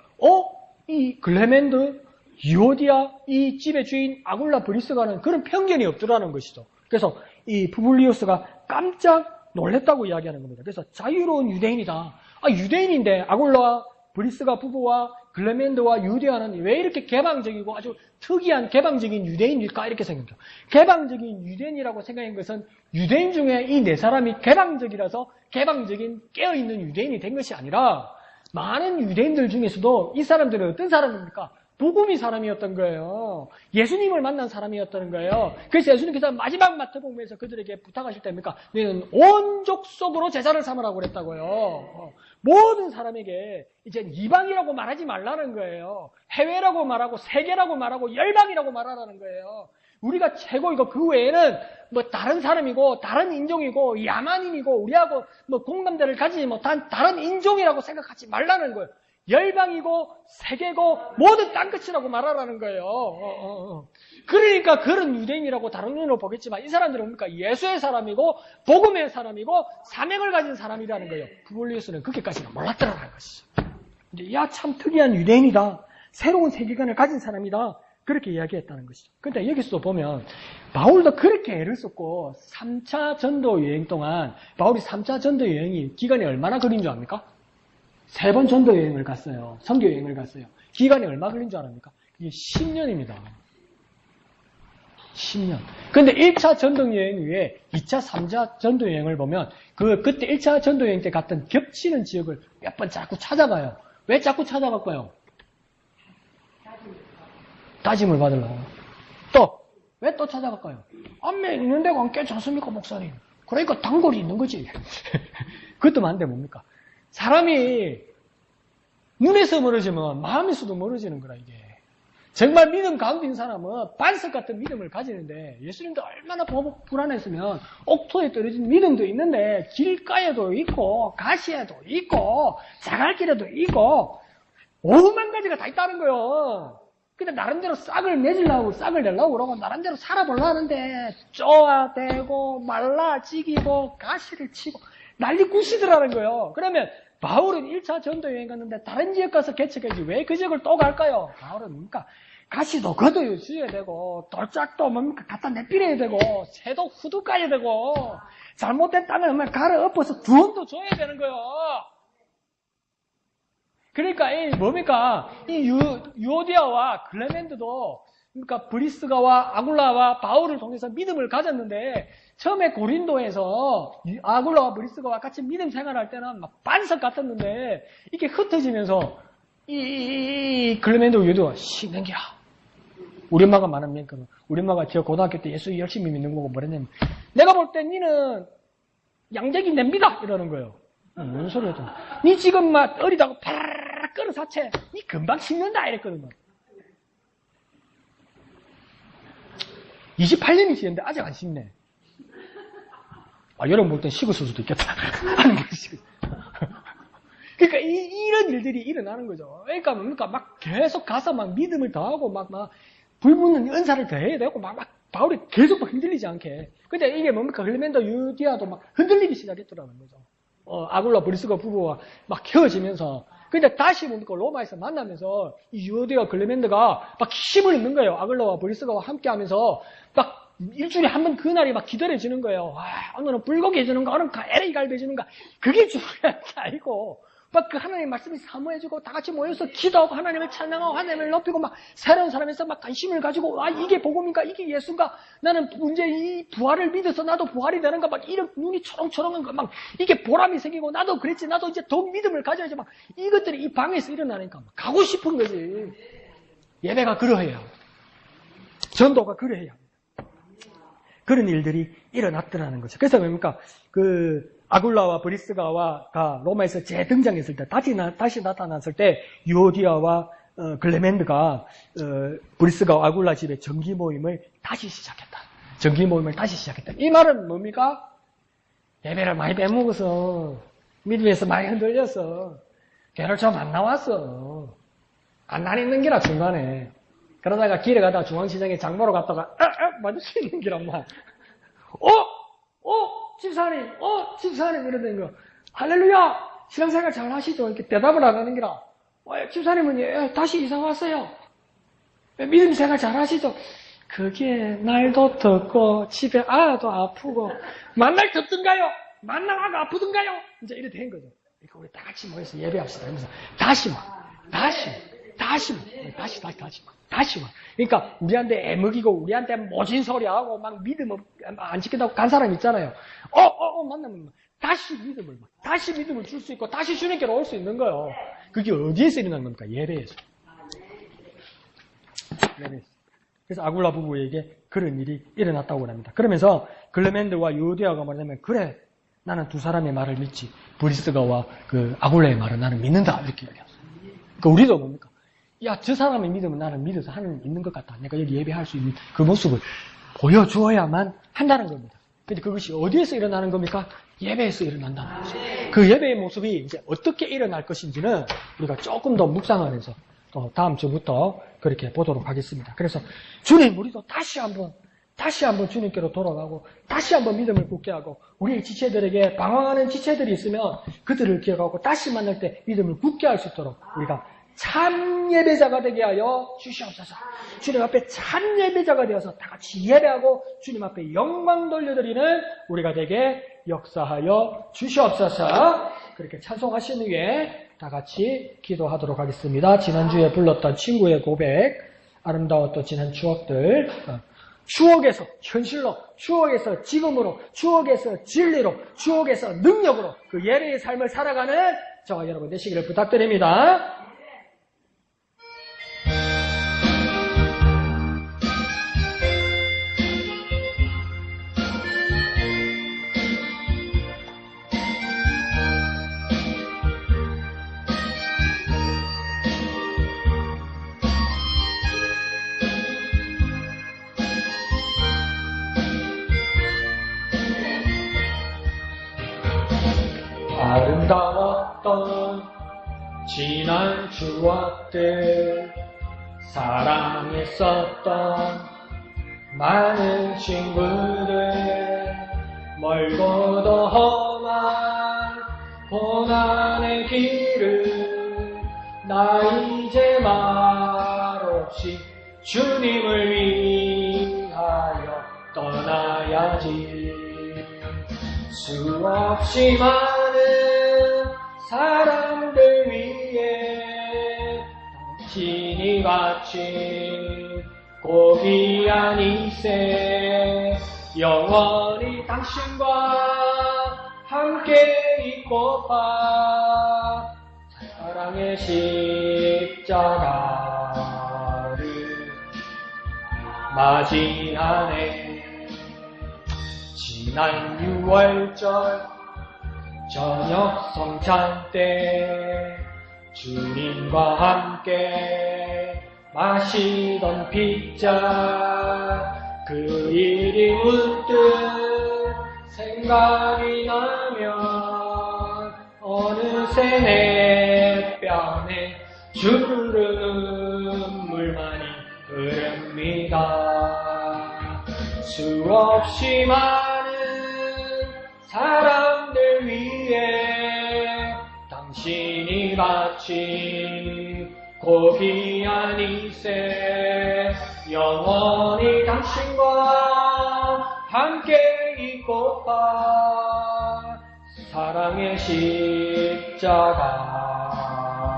이 글레멘드, 유오디아, 이 집의 주인 아굴라 브리스가는 그런 편견이 없더라는 것이죠. 그래서 이 푸블리우스가 깜짝 놀랐다고 이야기하는 겁니다. 그래서 자유로운 유대인이다. 유대인인데 아굴라 브리스가 부부와 글레멘드와 유디아는 왜 이렇게 개방적이고 아주 특이한 개방적인 유대인일까 이렇게 생각해요. 개방적인 유대인이라고 생각한 것은 유대인 중에 이 네 사람이 개방적이라서 개방적인 깨어있는 유대인이 된 것이 아니라 많은 유대인들 중에서도 이 사람들은 어떤 사람입니까? 복음이 사람이었던 거예요. 예수님을 만난 사람이었던 거예요. 그래서 예수님께서 마지막 마태복음에서 그들에게 부탁하실 때입니까? 너희는 온 족속으로 제자를 삼으라고 그랬다고요. 모든 사람에게 이제 이방이라고 말하지 말라는 거예요. 해외라고 말하고 세계라고 말하고 열방이라고 말하라는 거예요. 우리가 최고이고 그 외에는 뭐 다른 사람이고 다른 인종이고 야만인이고 우리하고 뭐 공감대를 가지지 못한 다른 인종이라고 생각하지 말라는 거예요. 열방이고 세계고 모든 땅끝이라고 말하라는 거예요. 그러니까 그런 유대인이라고 다른 눈으로 보겠지만 이 사람들은 뭡니까? 예수의 사람이고 복음의 사람이고 사명을 가진 사람이라는 거예요. 푸블리우스는 그렇게까지는 몰랐더라는 것이죠. 야, 참 특이한 유대인이다. 새로운 세계관을 가진 사람이다. 그렇게 이야기했다는 것이죠. 근데 여기서도 보면 바울도 그렇게 애를 썼고 3차 전도 여행 동안 바울이 3차 전도 여행이 기간이 얼마나 걸린 줄 압니까? 3번 전도 여행을 갔어요. 선교 여행을 갔어요. 기간이 얼마 걸린 줄 압니까? 이게 10년입니다. 10년. 근데 1차 전도 여행 위에 2차, 3차 전도 여행을 보면 그때 1차 전도 여행 때 갔던 겹치는 지역을 몇 번 자꾸 찾아가요. 왜 자꾸 찾아갈까요? 다짐을 받으려고. 또, 왜 또 찾아갈까요? 안면에 있는 데가 안 괜찮습니까, 목사님? 그러니까 단골이 있는 거지. 그것도 많은데 뭡니까? 사람이 눈에서 멀어지면 마음에서도 멀어지는 거라, 이게. 정말 믿음 가운데 있는 사람은 반석 같은 믿음을 가지는데 예수님도 얼마나 불안했으면 옥토에 떨어진 믿음도 있는데 길가에도 있고 가시에도 있고 자갈길에도 있고 5만 가지가 다 있다는 거예요. 근데 나름대로 싹을 내려고 그러고 나름대로 살아보려 하는데 쪼아대고 말라지기고 가시를 치고 난리굿이더라는 거예요. 그러면 바울은 1차 전도 여행 갔는데 다른 지역 가서 개척해야지 왜 그 지역을 또 갈까요? 바울은 뭡니까? 가시도 걷어요 주어야 되고 돌짝도 뭡니까 갖다 내밀어야 되고 새도 후두 까야 되고 잘못된 땅을 갈아 엎어서 두원도 줘야 되는 거예요. 그러니까 이 뭡니까? 이 유오디아와 클레멘트도 그러니까 브리스가와 아굴라와 바울을 통해서 믿음을 가졌는데 처음에 고린도에서 아굴라와 브리스가와 같이 믿음 생활할 때는 막 반석 같았는데 이게 흩어지면서 이 클레멘트 유오디아가 신경기라. 우리 엄마가 말하면 우리 엄마가 저 고등학교 때 예수 열심히 믿는 거고 뭐랬냐면 내가 볼 때 니는 양재기 냅니다 이러는 거예요. 무슨 소리야? 니 지금 막 어리다고 파라락 끓은 사채 니 금방 식는다 이랬거든요. 28년이 지났는데 아직 안 식네. 여러분 볼 땐 식었을 수도 있겠다. 그러니까 이런 일들이 일어나는 거죠. 그러니까 뭡니까 막 계속 가서 막 믿음을 더하고 막 불붙는 은사를 더해야 되고 막 바울이 계속 흔들리지 않게. 근데 이게 뭡니까 클레멘트 유디아도 막 흔들리기 시작했더라는 거죠. 아굴라 브리스가 부부와 막 헤어지면서. 근데 다시 뭡니까 로마에서 만나면서 이 유디아 클레멘트가 막 힘을 얻는 거예요. 아굴라와 브리스가와 함께 하면서 막 일주일에 한 번 그날이 막 기다려지는 거예요. 오늘은 불고기 해주는가, 오늘은 LA 갈비 해주는가. 그게 중요한 게 아니고 막 그 하나님의 말씀이 사모해주고 다 같이 모여서 기도하고 하나님을 찬양하고 하나님을 높이고 막 새로운 사람에서 막 관심을 가지고 이게 복음인가 이게 예수인가 나는 문제 이 부활을 믿어서 나도 부활이 되는가 막 이런 눈이 초롱초롱한 거 막 이게 보람이 생기고 나도 그랬지 나도 이제 더 믿음을 가져야지 막 이것들이 이 방에서 일어나니까 막 가고 싶은 거지. 예배가 그러해야 전도가 그러해야 그런 일들이 일어났더라는 거죠. 그래서 뭡니까 아굴라와 브리스가가 로마에서 재등장했을 때, 다시 나타났을 때, 유오디아와 클레멘트가 브리스가와 아굴라 집에 정기 모임을 다시 시작했다. 정기 모임을 다시 시작했다. 이 말은 뭡니까? 예배를 많이 빼먹어서, 믿음에서 많이 흔들려서, 교회를 좀 안 나왔어. 안 다니는 기라, 중간에. 그러다가 길에 가다가 중앙시장에 장보러 갔다가, 마주치는 기라, 막. 집사님, 이러는 거. 할렐루야! 신앙생활 잘 하시죠? 이렇게 대답을 안 하는 게라. 집사님은 다시 이사 왔어요. 믿음 생활 잘 하시죠? 그게 날도 덥고, 집에 아도 아프고, 만날 덥던가요? 만나가 아프던가요? 이제 이렇게 된 거죠. 그러니까 우리 다 같이 모여서 예배합시다. 이러면서 다시. 그러니까 우리한테 애먹이고 우리한테 모진 소리하고 막 믿음 안 지킨다고 간 사람 있잖아요. 만나면 다시 믿음을 줄 수 있고 다시 주님께로 올 수 있는 거예요. 그게 어디에서 일어난 겁니까? 예배에서. 그래서 아굴라 부부에게 그런 일이 일어났다고 합니다. 그러면서 클레멘트와 유오디아가 말하자면 그래 나는 두 사람의 말을 믿지 브리스가와 아굴라의 말을 나는 믿는다 이렇게 얘기했어요. 그러니까 우리도 뭡니까? 저 사람의 믿음은 나는 믿어서 하나님 있는 것 같다. 내가 여기 예배할 수 있는 그 모습을 보여주어야만 한다는 겁니다. 근데 그것이 어디에서 일어나는 겁니까? 예배에서 일어난다는 거죠. 그 예배의 모습이 이제 어떻게 일어날 것인지는 우리가 조금 더 묵상하면서 또 다음 주부터 그렇게 보도록 하겠습니다. 그래서 주님, 우리도 다시 한번 주님께로 돌아가고 다시 한번 믿음을 굳게 하고 우리 지체들에게 방황하는 지체들이 있으면 그들을 기억하고 다시 만날 때 믿음을 굳게 할 수 있도록 우리가 참 예배자가 되게 하여 주시옵소서. 주님 앞에 참 예배자가 되어서 다 같이 예배하고 주님 앞에 영광 돌려드리는 우리가 되게 역사하여 주시옵소서. 그렇게 찬송하신 후에 다 같이 기도하도록 하겠습니다. 지난주에 불렀던 친구의 고백, 아름다웠던 지난 추억들, 추억에서 현실로, 추억에서 지금으로, 추억에서 진리로, 추억에서 능력으로 그 예배의 삶을 살아가는 저와 여러분 되시기를 부탁드립니다. 아름다웠던 지난 추억들 사랑했었던 많은 친구들 멀고도 험한 고난의 길을 나 이제 말없이 주님을 위하여 떠나야지. 수없이 많은 사람들 위해 당신이 바친 고귀한 이세 영원히 당신과 함께 있고파 사랑의 십자가를 맞이하네. 지난 6월절 저녁 성찬 때 주님과 함께 마시던 빗자 그 일이 문득 생각이 나면 어느새 내 뺨에 주르르 눈물만이 흐릅니다. 수없이 많은 사람들 위해 당신이 바친 고귀한 이세 영원히 당신과 함께 있고파 사랑의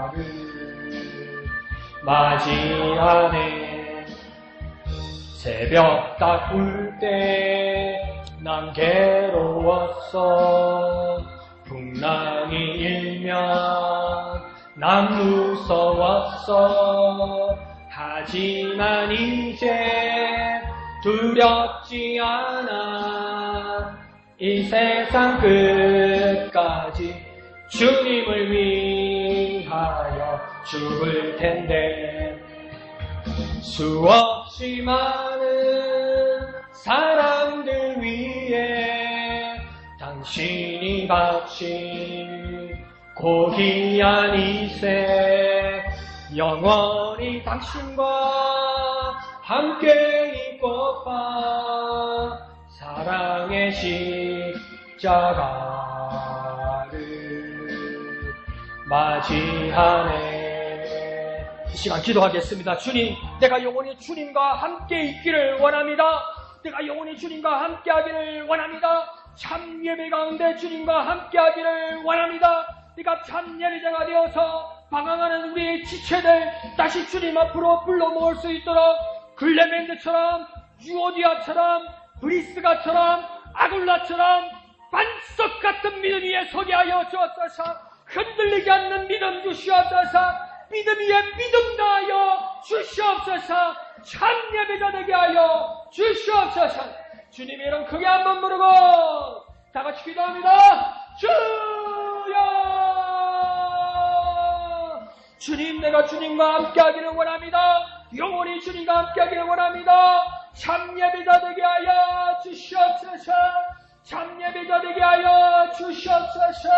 십자가를 맞이하네. 새벽 딱 울 때 난 괴로웠어. 풍랑이 일면 난 무서웠어. 하지만 이제 두렵지 않아. 이 세상 끝까지 주님을 위하여 죽을 텐데. 수없이 많은 사람들 위해 당신이 바친 고귀한 이세 영원히 당신과 함께 있고파 사랑의 십자가를 맞이하네. 이 시간 기도하겠습니다. 주님, 내가 영원히 주님과 함께 있기를 원합니다. 내가 영원히 주님과 함께 하기를 원합니다. 참 예배 가운데 주님과 함께 하기를 원합니다. 네가 참 예배자가 되어서 방황하는 우리의 지체들 다시 주님 앞으로 불러 모을 수 있도록 글레멘드처럼 유오디아처럼 브리스가처럼 아굴라처럼 반석 같은 믿음 위에 서게 하여 주옵소서. 흔들리지 않는 믿음 주시옵소서. 믿음 위에 믿음 다하여 주시옵소서. 참 예배자 되게 하여 주시옵소서. 주님의 이름 크게 한번 부르고 다 같이 기도합니다. 주여! 주님, 내가 주님과 함께 하기를 원합니다. 영원히 주님과 함께 하기를 원합니다. 참 예배자 되게 하여 주시옵소서. 참 예배자 되게 하여 주시옵소서.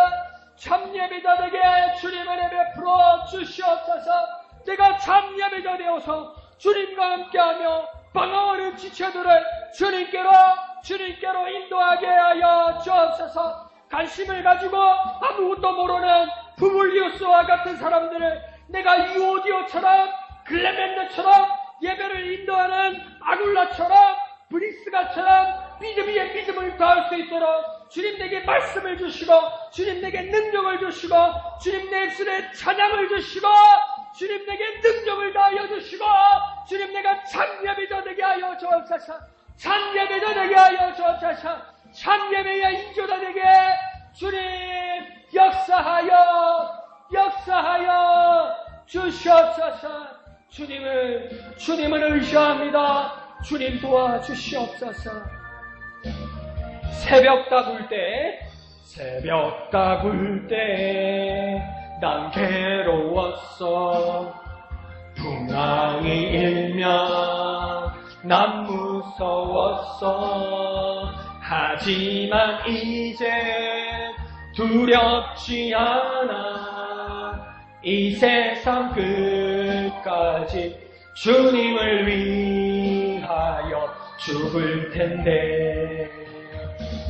참 예배자 되게 주님의 예배 풀어 주시옵소서. 내가 참 예배자 되어서 주님과 함께하며 방황하는 지체들을 주님께로 인도하게 하여 주옵소서. 관심을 가지고 아무것도 모르는 부블리우스와 같은 사람들을 내가 유오디오처럼 글레멘드처럼 예배를 인도하는 아굴라처럼 브리스가처럼 믿음 위에 믿음을 더할 수 있도록 주님 내게 말씀을 주시고 주님 내게 능력을 주시고 주님 내 입술에 찬양을 주시고 주님 내게 능력을 다하여 주시고 주님 내가 참 예배자 되게 하여 주옵소서. 참 예배자 되게 하여 주옵소서. 참 예배의 인조자 되게 주님 역사하여 주시옵소서. 주님을 의지합니다. 주님 도와주시옵소서. 새벽 다굴 때 난 괴로웠어. 풍랑이 일면 난 무서웠어. 하지만 이제 두렵지 않아. 이 세상 끝까지 주님을 위하여 죽을 텐데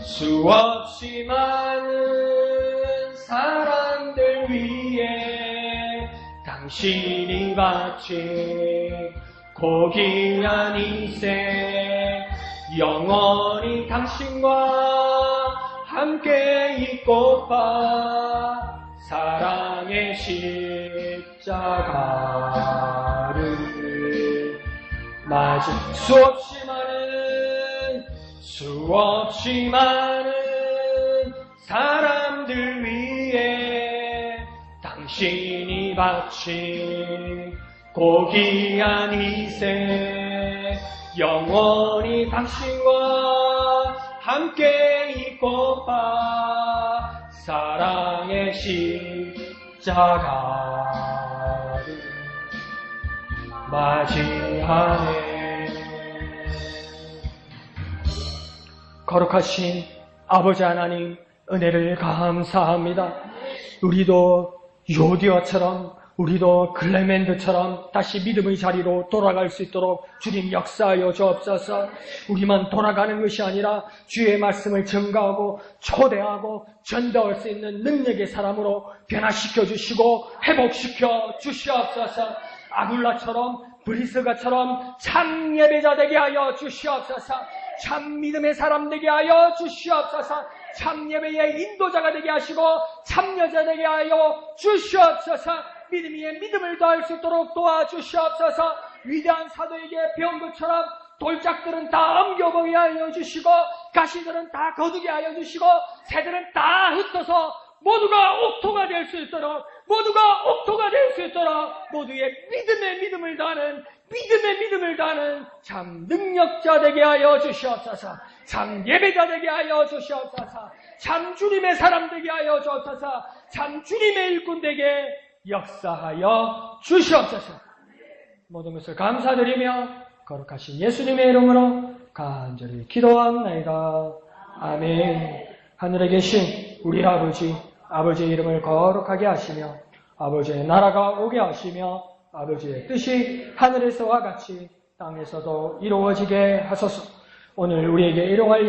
수없이 많은 사람들 위해 당신이 바친 고귀한 인생 영원히 당신과 함께 있고파 사랑의 십자가를 맞은 수없이 많은 사람들 위해 당신이 바친 고귀한 희생 영원히 당신과 함께 있고파 사랑의 십자가를 맞이하네. 거룩하신 아버지 하나님 은혜를 감사합니다. 우리도 요디아처럼 우리도 클레멘트처럼 다시 믿음의 자리로 돌아갈 수 있도록 주님 역사하여 주옵소서. 우리만 돌아가는 것이 아니라 주의 말씀을 증거하고 초대하고 전도할 수 있는 능력의 사람으로 변화시켜 주시고 회복시켜 주시옵소서. 아굴라처럼 브리스가처럼 참 예배자 되게 하여 주시옵소서. 참 믿음의 사람 되게 하여 주시옵소서. 참 예배의 인도자가 되게 하시고 참 여자 되게 하여 주시옵소서. 믿음 위에 믿음을 더할 수 있도록 도와주시옵소서. 위대한 사도에게 배운 것처럼 돌짝들은 다 엉겨보게 하여 주시고 가시들은 다 거두게 하여 주시고 새들은 다 흩어서 모두가 옥토가 될 수 있도록 모두의 믿음의 믿음을 다하는 참 능력자 되게 하여 주시옵소서. 참 예배자 되게 하여 주시옵소서. 참 주님의 사람 되게 하여 주옵소서. 참 주님의 일꾼 되게 역사하여 주시옵소서. 모든 것을 감사드리며 거룩하신 예수님의 이름으로 간절히 기도합나이다. 아멘. 하늘에 계신 우리 아버지의 이름을 거룩하게 하시며 아버지의 나라가 오게 하시며 아버지의 뜻이 하늘에서와 같이 땅에서도 이루어지게 하소서. 오늘 우리에게 일용할